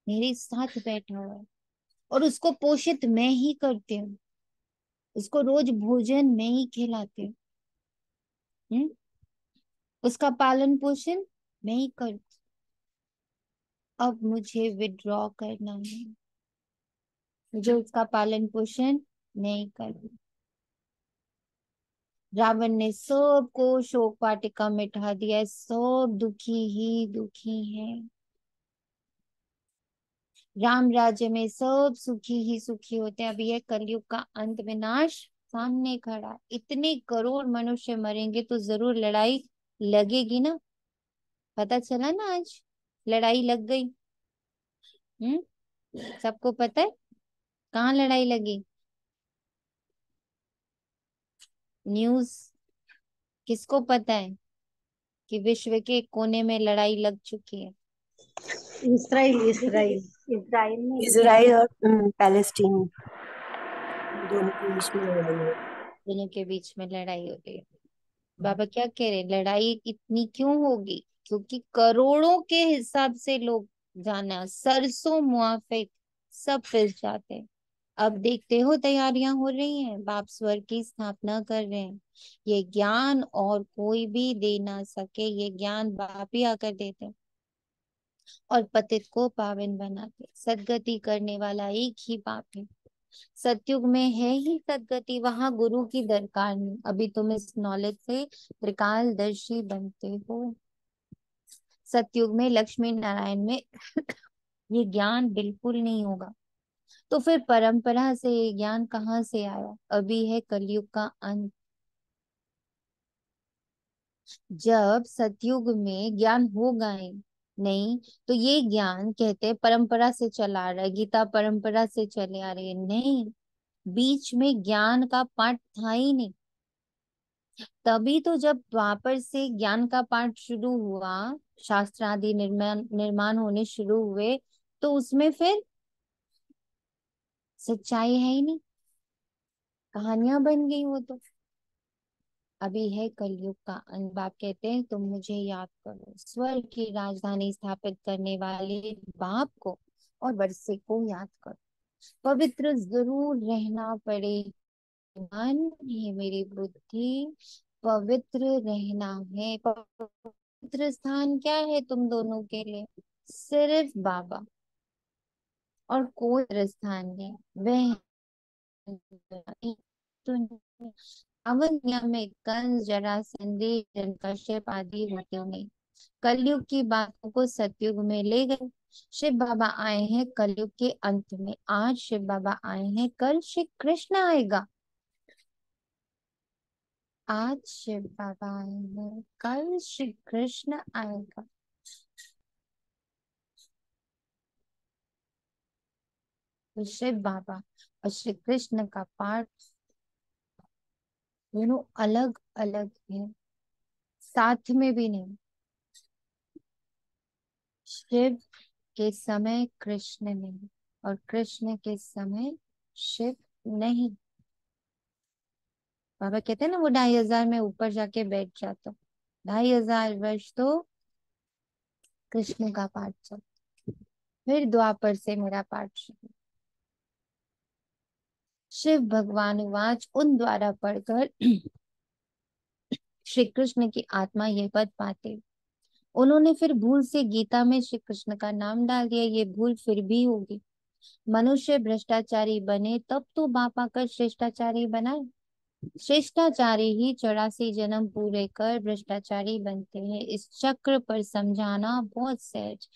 मेरे साथ बैठा हुआ है और उसको पोषित मैं ही करती हूँ। उसको रोज भोजन मैं ही खिलाती हूँ। उसका पालन पोषण मैं ही करती। अब मुझे विड्रॉ करना है, मुझे उसका पालन पोषण नहीं करना। रावण ने सबको शोक वाटिका में ढा दिया है, सब दुखी ही दुखी है। राम राज्य में सब सुखी ही सुखी होते हैं। अभी यह कलयुग का अंत, विनाश सामने खड़ा है। इतने करोड़ मनुष्य मरेंगे तो जरूर लड़ाई लगेगी ना। पता चला ना आज लड़ाई लग गई। सबको पता है कहाँ लड़ाई लगी? न्यूज किसको पता है कि विश्व के कोने में लड़ाई लग चुकी है?
इसराइल
देखिए,
इसराइल इसराइल में
इसराइल और पैलेस्टीन दोनों के बीच में लड़ाई हो रही
दोनों के बीच में लड़ाई हो रही है। बाबा क्या कह रहे हैं? लड़ाई इतनी क्यों होगी? क्योंकि करोड़ों के हिसाब से लोग, जाना सरसों मुआफिक सब पिस जाते हैं। अब देखते हो तैयारियां हो रही हैं, बाप स्वर्ग की स्थापना कर रहे हैं। ये ज्ञान और कोई भी दे ना सके, ये ज्ञान बाप ही आकर देते हैं और पतित को पावन बनाते। सदगति करने वाला एक ही बाप है। सतयुग में है ही सदगति, वहां गुरु की दरकार नहीं। अभी तुम इस नॉलेज से त्रिकालदर्शी बनते हो। सतयुग में लक्ष्मी नारायण में ये ज्ञान बिल्कुल नहीं होगा। तो फिर परंपरा से ये ज्ञान कहाँ से आया? अभी है कलयुग का अंत। जब सतयुग में ज्ञान होगा ही नहीं, तो ये ज्ञान कहते हैं परंपरा से चला आ रहा है, गीता परंपरा से चले आ रही है। नहीं, बीच में ज्ञान का पाठ था ही नहीं। तभी तो जब द्वापर से ज्ञान का पाठ शुरू हुआ, शास्त्र आदि निर्माण निर्माण होने शुरू हुए, तो उसमें फिर सच्चाई है ही नहीं, कहानियां बन गई वो तो। अभी है कलयुग का अंत। बाप कहते हैं तुम मुझे याद करो, स्वर्ग की राजधानी स्थापित करने वाले बाप को और वर्षे को याद करो। पवित्र जरूर रहना पड़ेगा। मन है मेरी बुद्धि, पवित्र रहना है। पवित्र स्थान क्या है तुम दोनों के लिए? सिर्फ बाबा, और कोई पवित्र स्थान नहीं। वह अवन्य में कंस, जरासंधि, हिरण्यकश्यप आदि होते नहीं। कलयुग की बातों को सतयुग में ले गए। शिव बाबा आए हैं कलयुग के अंत में। आज शिव बाबा आए हैं, कल श्री कृष्ण आएगा। आज शिव बाबा आए हैं, कल श्री कृष्ण आएगा। तो शिव बाबा और श्री कृष्ण का पाठ दोनों अलग अलग है, साथ में भी नहीं। शिव के समय कृष्ण नहीं, और कृष्ण के समय शिव नहीं। बाबा कहते हैं ना, वो 2,500 में ऊपर जाके बैठ जाता हूँ। 2,500 वर्ष तो कृष्ण का पाठ चल, फिर द्वापर से मेरा पाठ शुरू। शिव भगवान उवाच, उन द्वारा पढ़कर श्री कृष्ण की आत्मा ये पद पाते। उन्होंने फिर भूल से गीता में श्री कृष्ण का नाम डाल दिया। ये भूल फिर भी होगी। मनुष्य भ्रष्टाचारी बने तब तो बाप आकर श्रेष्ठाचारी बनाए। श्रेष्ठाचारी ही 84 जन्म पूरे कर भ्रष्टाचारी बनते हैं। इस चक्र पर समझाना बहुत सहज।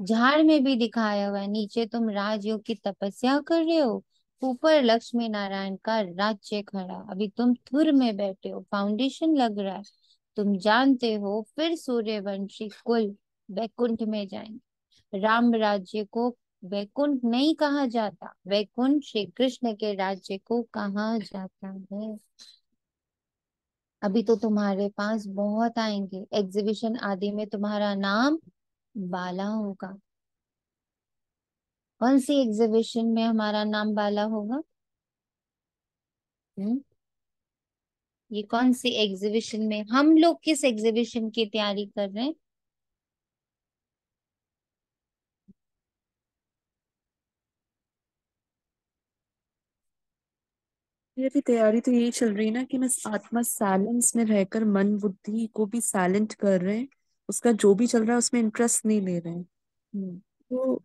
झाड़ में भी दिखाया हुआ है, नीचे तुम राजयोग की तपस्या कर रहे हो, ऊपर लक्ष्मी नारायण का राज्य खड़ा। अभी तुम थुर में बैठे हो, फाउंडेशन लग रहा है। तुम जानते हो फिर सूर्यवंशी कुल वैकुंठ में जाएंगे। राम राज्य को वैकुंठ नहीं कहा जाता, वैकुंठ श्री कृष्ण के राज्य को कहा जाता है। अभी तो तुम्हारे पास बहुत आएंगे। एग्जीबिशन आदि में तुम्हारा नाम बाला होगा। कौन सी एग्जीबिशन में हमारा नाम बाला होगा? हम्म, ये कौन सी एग्जीबिशन में? हम लोग किस एग्जीबिशन की तैयारी कर रहे हैं?
मेरी तैयारी तो यही चल रही है ना कि मैं आत्मा साइलेंस में रहकर मन बुद्धि को भी साइलेंट कर रहे हैं, उसका जो भी चल रहा है उसमें इंटरेस्ट नहीं ले रहे हैं।
हम्म,
तो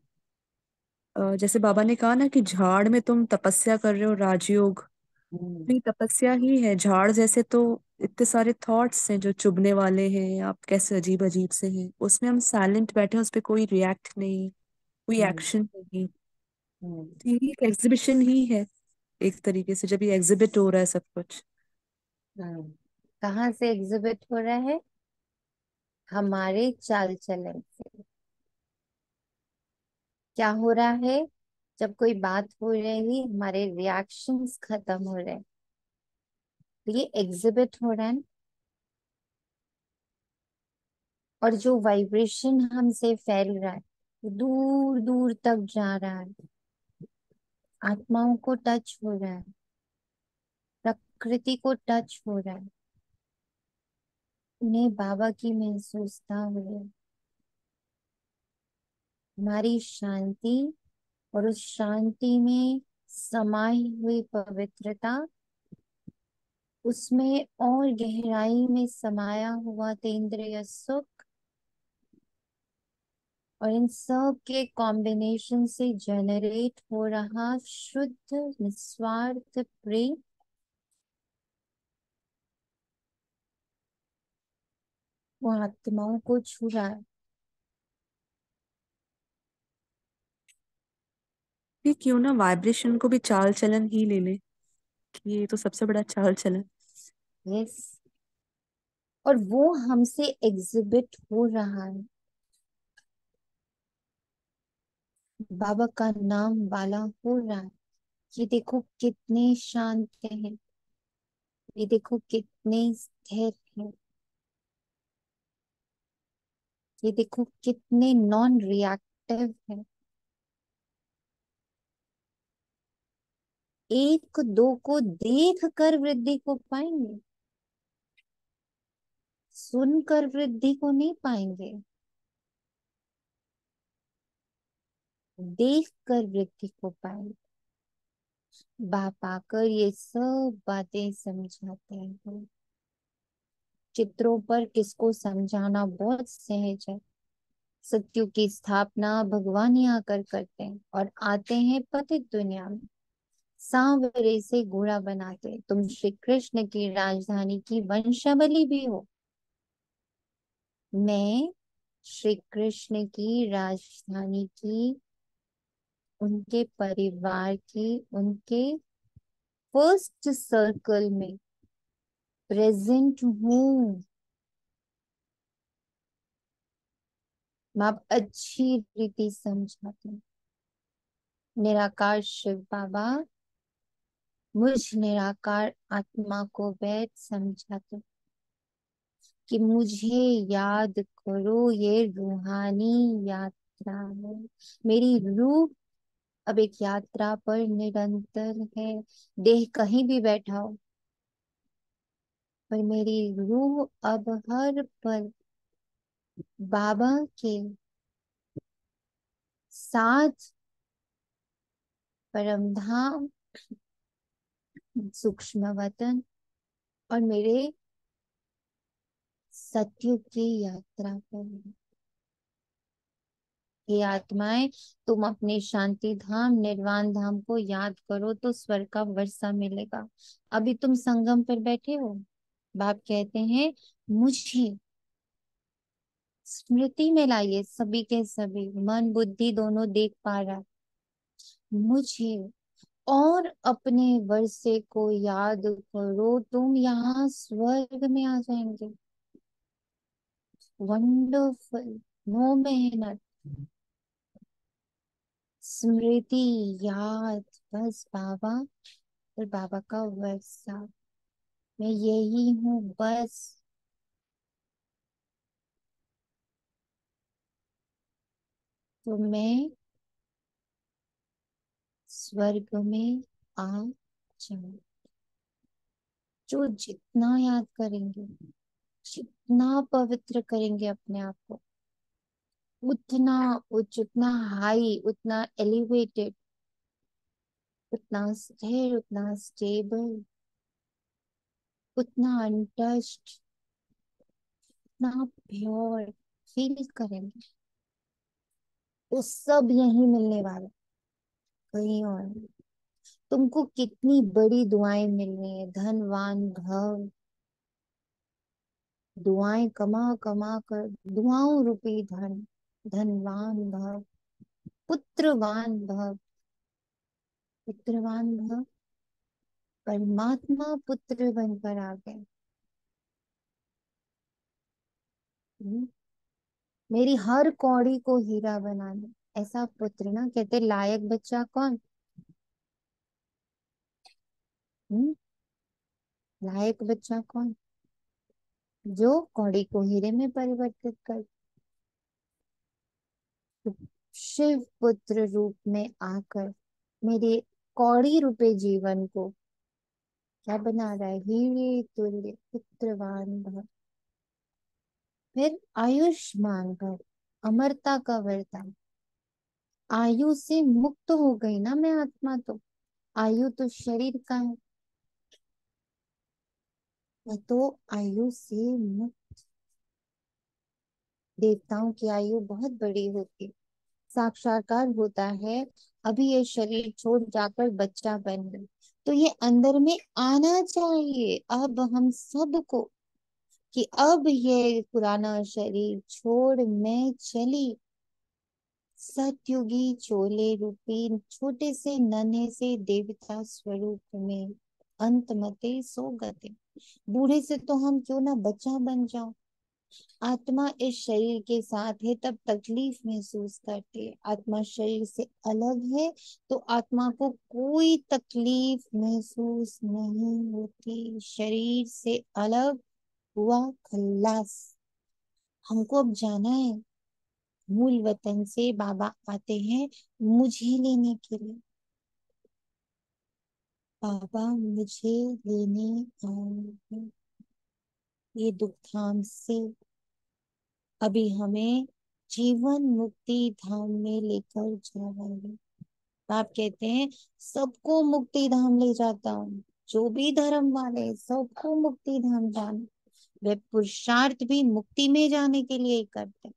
जैसे बाबा ने कहा ना कि झाड़ में तुम तपस्या कर रहे हो, राजयोग।
हम्म,
नहीं, तपस्या ही है। झाड़ जैसे तो इतने सारे थॉट्स हैं जो चुभने वाले हैं, आप कैसे अजीब अजीब से हैं, उसमें हम साइलेंट बैठे हैं, उस पर कोई रिएक्ट नहीं, कोई
हम्म,
एक्शन नहीं।
हम्म,
तो ये एक एग्जीबिशन ही है एक तरीके से, जब ये एग्जिबिट हो रहा है सब कुछ।
हम्म। कहाँ से एग्जिबिट हो रहा है? हमारे चाल चलन से। क्या हो रहा है? जब कोई बात हो रही, हमारे रिएक्शंस खत्म हो रहे हैं, तो ये एग्जिबिट हो रहा है। और जो वाइब्रेशन हमसे फैल रहा है, दूर दूर तक जा रहा है, आत्माओं को टच हो रहा है, प्रकृति को टच हो रहा है, उन्हें बाबा की महसूसता हो रही है। हमारी शांति और उस शांति में समाई हुई पवित्रता, उसमें और गहराई में समाया हुआ तेंद्रिय सुख, और इन सब के कॉम्बिनेशन से जनरेट हो रहा शुद्ध निस्वार्थ प्रेम, वो आत्माओं को छू रहा है।
ये क्यों ना वाइब्रेशन को भी चाल चलन ही ले ले, कि ये तो सबसे बड़ा चाल चलन।
यस, और वो हमसे एग्जिबिट हो रहा है। बाबा का नाम वाला हो रहा है। ये देखो कितने शांत हैं, ये देखो कितने स्थिर हैं, ये देखो कितने नॉन रिएक्टिव हैं। एक दो को देख कर वृद्धि को पाएंगे, सुनकर वृद्धि को नहीं पाएंगे, देख कर वृद्धि को पाएंगे। बाप आकर ये सब बातें समझाते हैं। चित्रों पर किसको समझाना बहुत सहज है। सत्युग की स्थापना भगवान ही आकर करते हैं और आते हैं पतित दुनिया में, सांवरे से घोड़ा बनाते। तुम श्री कृष्ण की राजधानी की वंशावली भी हो। मैं श्री कृष्ण की राजधानी की, उनके परिवार की, उनके फर्स्ट सर्कल में प्रेजेंट हूँ। मैं अब अच्छी रीति समझाती हूँ। निराकार शिव बाबा मुझ निराकार आत्मा को वैध समझाते कि मुझे याद करो, ये रूहानी यात्रा है। मेरी रूह अब एक यात्रा पर निरंतर है। देह कहीं भी बैठा हो, पर मेरी रूह अब हर पल बाबा के साथ परमधाम सूक्ष्म वतन और मेरे सत्युग की यात्रा पर है। हे आत्माएं, तुम अपने शांति धाम निर्वाण धाम को याद करो तो स्वर्ग का वर्षा मिलेगा। अभी तुम संगम पर बैठे हो। बाप कहते हैं मुझे स्मृति में लाइए। सभी के सभी मन बुद्धि दोनों देख पा रहा मुझे, और अपने वर्षे को याद करो। तुम यहाँ स्वर्ग में आ जाएंगे। वंडरफुल। नो मेहनत, स्मृति, याद, बस बाबा और बाबा का वर्षा। मैं यही हूँ बस। तो मैं स्वर्ग में आ जाऊं। जो जितना याद करेंगे, जितना पवित्र करेंगे अपने आप को, उतना उच्च, उतना हाई, उतना एलिवेटेड, उतना स्थिर, उतना स्टेबल, उतना अनटच्ड, उतना प्योर फील करेंगे। वो सब यही मिलने वाला, कहीं और नहीं। तुमको कितनी बड़ी दुआएं मिल रही है। धनवान भव, दुआएं कमा कमा कर, दुआओं रूपी धन। धनवान भव, पुत्रवान भव, पुत्रवान भव। परमात्मा पुत्र बनकर आ गए। हम्म, मेरी हर कौड़ी को हीरा बना दे, ऐसा पुत्र। ना कहते लायक बच्चा कौन? हम्म, लायक बच्चा कौन? जो कौड़ी को हीरे में परिवर्तित कर। तो शिव पुत्र रूप में आकर मेरे कौड़ी रूपे जीवन को क्या बना रहा है? हीरे तुल्य पुत्रवान भव। फिर आयुष्मान भव, अमरता का वरदान। आयु से मुक्त हो गई ना मैं आत्मा। तो आयु तो शरीर का है, मैं तो आयु से मुक्त। देवताओं की आयु बहुत बड़ी होती, साक्षात्कार होता है। अभी ये शरीर छोड़ जाकर बच्चा बन गए, तो ये अंदर में आना चाहिए अब हम सबको, कि अब ये पुराना शरीर छोड़ मैं चली सतयुगी चोले रूपी छोटे से नन्हे से देवता स्वरूप में। अंत मते सो गते। बूढ़े से तो हम क्यों ना बच्चा बन जाओ। आत्मा इस शरीर के साथ है तब तकलीफ महसूस करती है। आत्मा शरीर से अलग है तो आत्मा को कोई तकलीफ महसूस नहीं होती। शरीर से अलग हुआ खल्लास। हमको अब जाना है मूल वतन से। बाबा आते हैं मुझे लेने के लिए। बाबा मुझे लेने आए, ये दुख धाम से अभी हमें जीवन मुक्ति धाम में लेकर जा रहे हैं। आप कहते हैं सबको मुक्ति धाम ले जाता हूँ। जो भी धर्म वाले हैं, सबको मुक्ति धाम जाने। वे पुरुषार्थ भी मुक्ति में जाने के लिए ही करते हैं।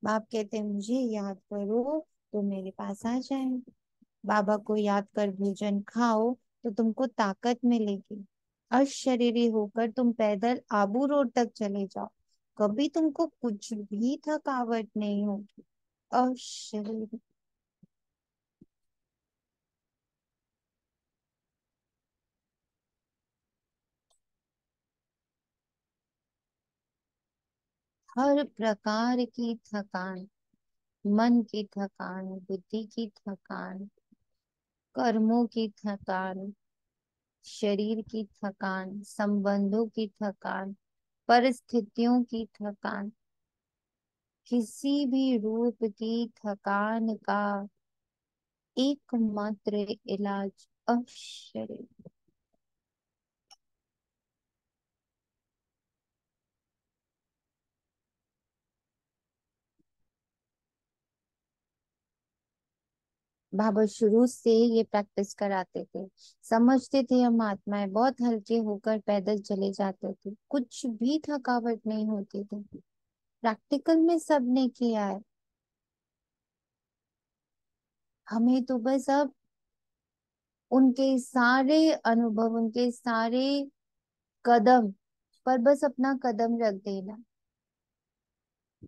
बाप कहते हैं मुझे याद करो तो मेरे पास आ जाए। बाबा को याद कर भोजन खाओ तो तुमको ताकत मिलेगी। अशरीरी होकर तुम पैदल आबू रोड तक चले जाओ, कभी तुमको कुछ भी थकावट नहीं होगी। अशरीरी। हर प्रकार की थकान, मन की थकान, बुद्धि की थकान, कर्मों की थकान, शरीर की थकान, संबंधों की थकान, परिस्थितियों की थकान, किसी भी रूप की थकान का एकमात्र इलाज अशरीर। बाबा शुरू से ये प्रैक्टिस कराते थे। समझते थे हम आत्माएं, बहुत हल्के होकर पैदल चले जाते थे, कुछ भी थकावट नहीं होती थी। प्रैक्टिकल में सबने किया है। हमें तो बस अब उनके सारे अनुभव, उनके सारे कदम पर बस अपना कदम रख देना।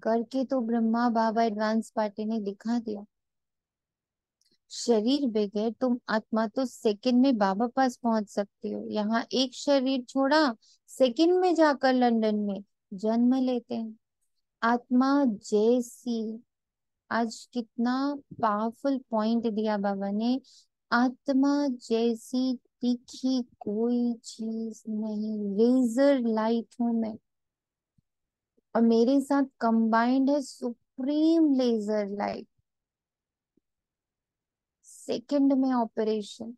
करके तो ब्रह्मा बाबा एडवांस पार्टी ने दिखा दिया। शरीर बगैर तुम आत्मा तो सेकंड में बाबा पास पहुंच सकती हो। यहाँ एक शरीर छोड़ा, सेकंड में जाकर लंदन में जन्म लेते हैं। आत्मा जैसी, आज कितना पावरफुल पॉइंट दिया बाबा ने। आत्मा जैसी तीखी कोई चीज नहीं। लेजर लाइट हूं मैं, और मेरे साथ कंबाइंड है सुप्रीम लेजर लाइट। सेकंड में ऑपरेशन,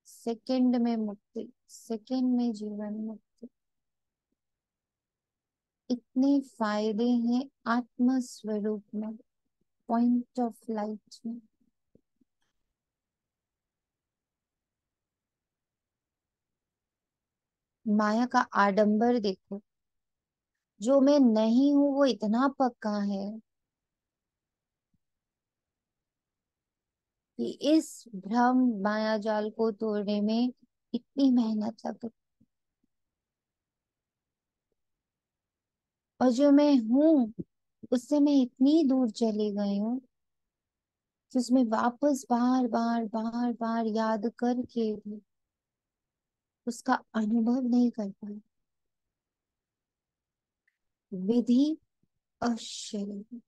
सेकंड में मुक्ति, सेकंड में जीवन मुक्ति। इतने फायदे हैं आत्म स्वरूप में, पॉइंट ऑफ लाइट में। माया का आडंबर देखो। जो मैं नहीं हूं वो इतना पक्का है कि इस भ्रम माया जाल को तोड़ने में इतनी मेहनत लग गई। और जो मैं हूं उससे मैं इतनी दूर चली गई हूँ कि उसमें वापस बार बार बार बार याद करके भी उसका अनुभव नहीं कर पाई। विधि अशरीरी,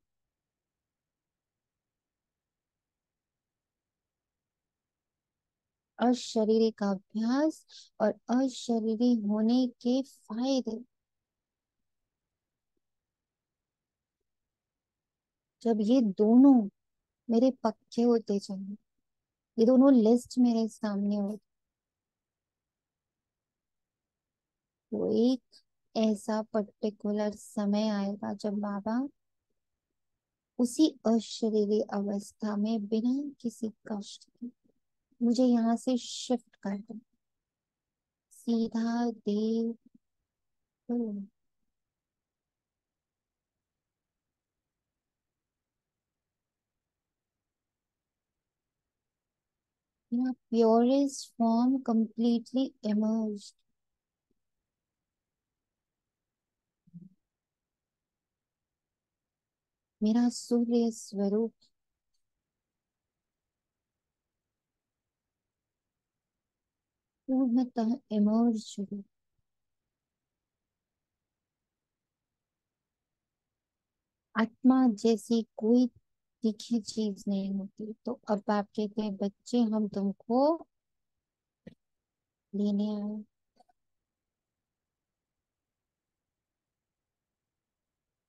अशरीरी का अभ्यास और अशरीरी होने के फायदे। जब ये दोनों मेरे पक्के होते चले, ये दोनों लिस्ट मेरे सामने हो, तो एक ऐसा पर्टिकुलर समय आएगा जब बाबा उसी अशरीरी अवस्था में बिना किसी कष्ट के मुझे यहाँ से शिफ्ट कर दे, सीधा देव। Purest form completely emerged। मेरा सूर्य स्वरूप पूर्णतः इमर्ज हुई। आत्मा जैसी कोई तीखी चीज नहीं होती। तो अब आप कहते हैं बच्चे हम तुमको लेने आए।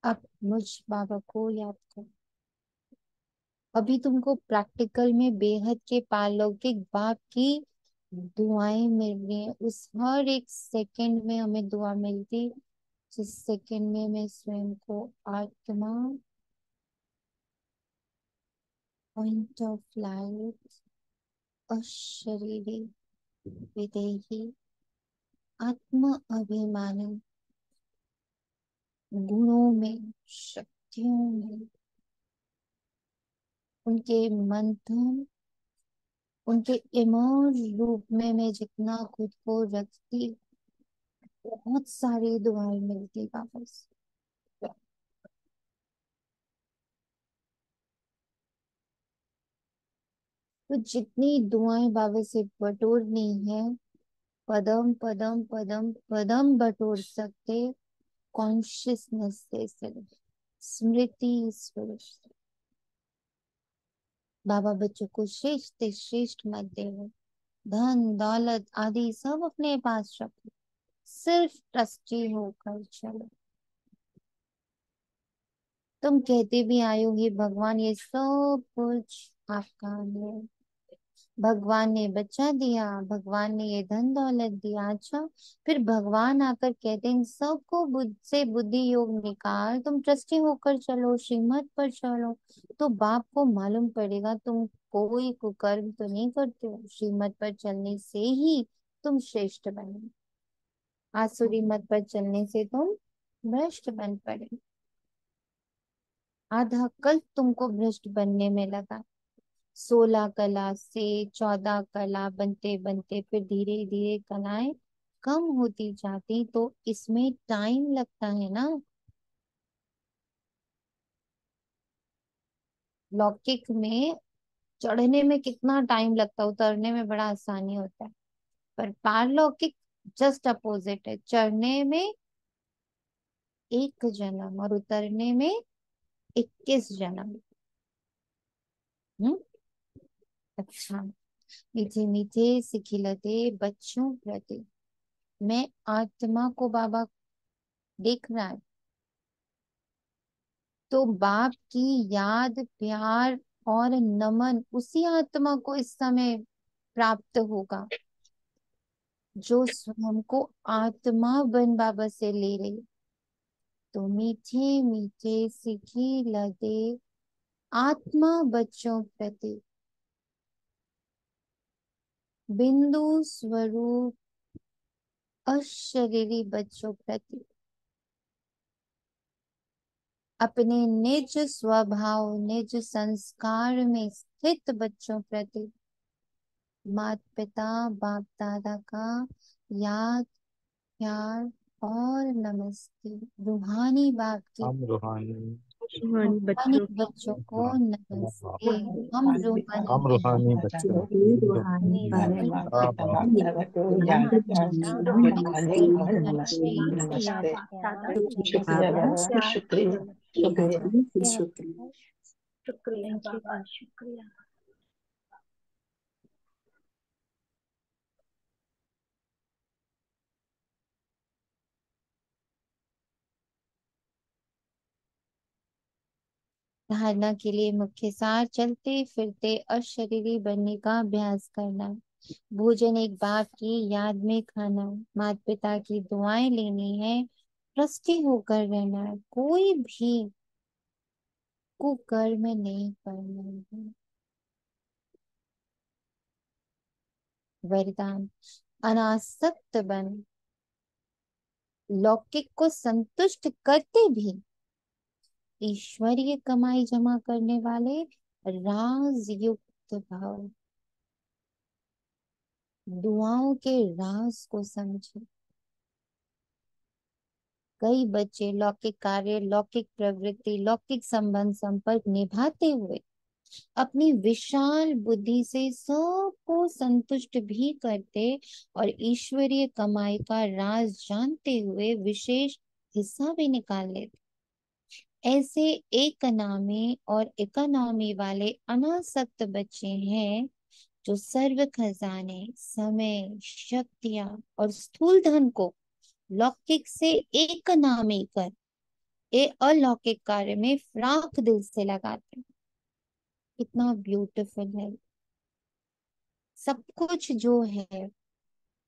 अब मुझ बाबा को याद करो। अभी तुमको प्रैक्टिकल में बेहद के पारलौकिक बाप की दुआएं मिल रही हैं। उस हर एक सेकंड में हमें दुआ मिलती, जिस सेकंड में मैं स्वयं को आत्मा, पॉइंट ऑफ लाइट, अशरीरी, विदेही, आत्म अभिमानी, गुणों में, शक्तियों में, उनके मंथन, उनके इमर्ज रूप में मैं जितना खुद को रखती, बहुत सारी दुआएं मिलती वापस। तो जितनी दुआएं बाबा से बटोरनी है, पदम पदम पदम पदम बटोर सकते, कॉन्शियसनेस से सिर्फ, स्मृति स्वरूप से। बाबा बच्चों को श्रेष्ठ से श्रेष्ठ मत देव, धन दौलत आदि सब अपने पास रखो, सिर्फ ट्रस्टी होकर चलो। तुम कहते भी आयो हे भगवान ये सब कुछ आपका है, भगवान ने बच्चा दिया, भगवान ने ये धन दौलत दिया। अच्छा, फिर भगवान आकर कहते हैं इन सबको बुद्ध से बुद्धि योग निकाल, तुम ट्रस्टी होकर चलो, श्रीमत पर चलो। तो बाप को मालूम पड़ेगा तुम कोई कुकर्म तो नहीं करते हो, श्रीमत पर चलने से ही तुम श्रेष्ठ बने। आसुरी मत पर चलने से तुम भ्रष्ट बन पड़े। आधा कल्प तुमको भ्रष्ट बनने में लगा। 16 कला से 14 कला बनते बनते फिर धीरे धीरे कलाएं कम होती जाती, तो इसमें टाइम लगता है ना। लौकिक में चढ़ने में कितना टाइम लगता है, उतरने में बड़ा आसानी होता है। पर पारलौकिक जस्ट अपोजिट है, चढ़ने में 1 जन्म और उतरने में 21 जन्म। हम्म। अच्छा, मीठे मीठे सिखिलते बच्चों प्रति मैं आत्मा को बाबा देख रहा है, तो बाप की याद प्यार और नमन उसी आत्मा को इस समय प्राप्त होगा जो स्वयं को आत्मा बन बाबा से ले रही। तो मीठे मीठे सिखी लदे आत्मा बच्चों प्रति बिंदु स्वरूप अशरीरी बच्चों प्रति अपने निज स्वभाव निज संस्कार में स्थित बच्चों प्रति माता पिता बाप दादा का याद प्यार और नमस्ते। रूहानी बाप की
हम रूहानी
रूहानी
रूहानी
बच्चों
बच्चों को नमस्ते। हम
रूहानी पिता
रूहानी
हम
माता
रूहानी
पिता
बच्चों
जो
को
भी रूहानी
रूहानी
बाप
रूहानी
दादा
पिता
पिता
बाप
याद जानिए नमस्ते नमस्ते
नमस्ते
या
नमस्ते।
बाप दादा
शुक्रिया
या
बाबा,
प्यार
शुक्रिया शुक्रिया
शुक्रिया
या
शुक्रिया।
शुक्रिया बाबा शुक्रिया।
धारणा के लिए मुख्य सार चलते फिरते अशरीरी बनने का अभ्यास करना। भोजन एक बाप की याद में खाना, माता पिता की दुआएं लेनी है, ट्रस्टी होकर रहना है, कोई भी कुकर्म नहीं करना है। वरदान अनासक्त बन, लौकिक को संतुष्ट करते भी ईश्वरीय कमाई जमा करने वाले राज युक्त भाव, दुआओं के राज को समझे। कई बच्चे लौकिक कार्य लौकिक प्रवृत्ति लौकिक संबंध संपर्क निभाते हुए अपनी विशाल बुद्धि से सबको संतुष्ट भी करते और ईश्वरीय कमाई का राज जानते हुए विशेष हिस्सा भी निकाल लेते। ऐसे इकोनॉमी और इकोनॉमी वाले अनासक्त बच्चे हैं जो सर्व खजाने समय शक्तियां और स्थूल धन को लौकिक से इकोनॉमी कर ये अलौकिक कार्य में फ्राक दिल से लगाते हैं। कितना ब्यूटीफुल है। सब कुछ जो है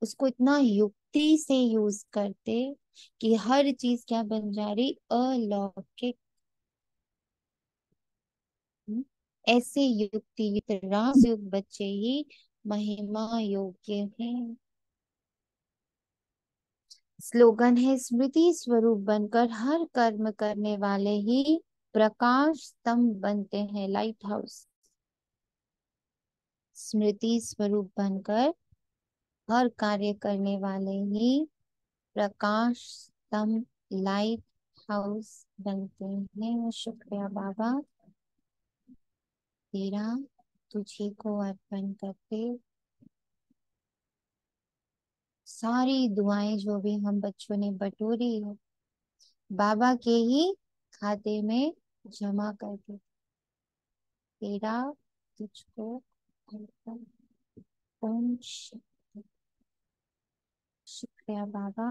उसको इतना युक्ति से यूज करते कि हर चीज क्या बन जा रही अलौकिक। हम्म, ऐसे युक्ति युक्त राजयुक्त बच्चे ही महिमा योग्य हैं। स्लोगन है स्मृति स्वरूप बनकर हर कर्म करने वाले ही प्रकाश स्तंभ बनते हैं, लाइट हाउस। स्मृति स्वरूप बनकर हर कार्य करने वाले ही प्रकाश स्तंभ लाइट हाउस बनते हैं। शुक्रिया बाबा, तेरा तुझे को अर्पण करते सारी दुआएं जो भी हम बच्चों ने बटोरी है बाबा के ही खाते में जमा करके तेरा तुझको अर्पण। ओम शांति। शुक्रिया बाबा।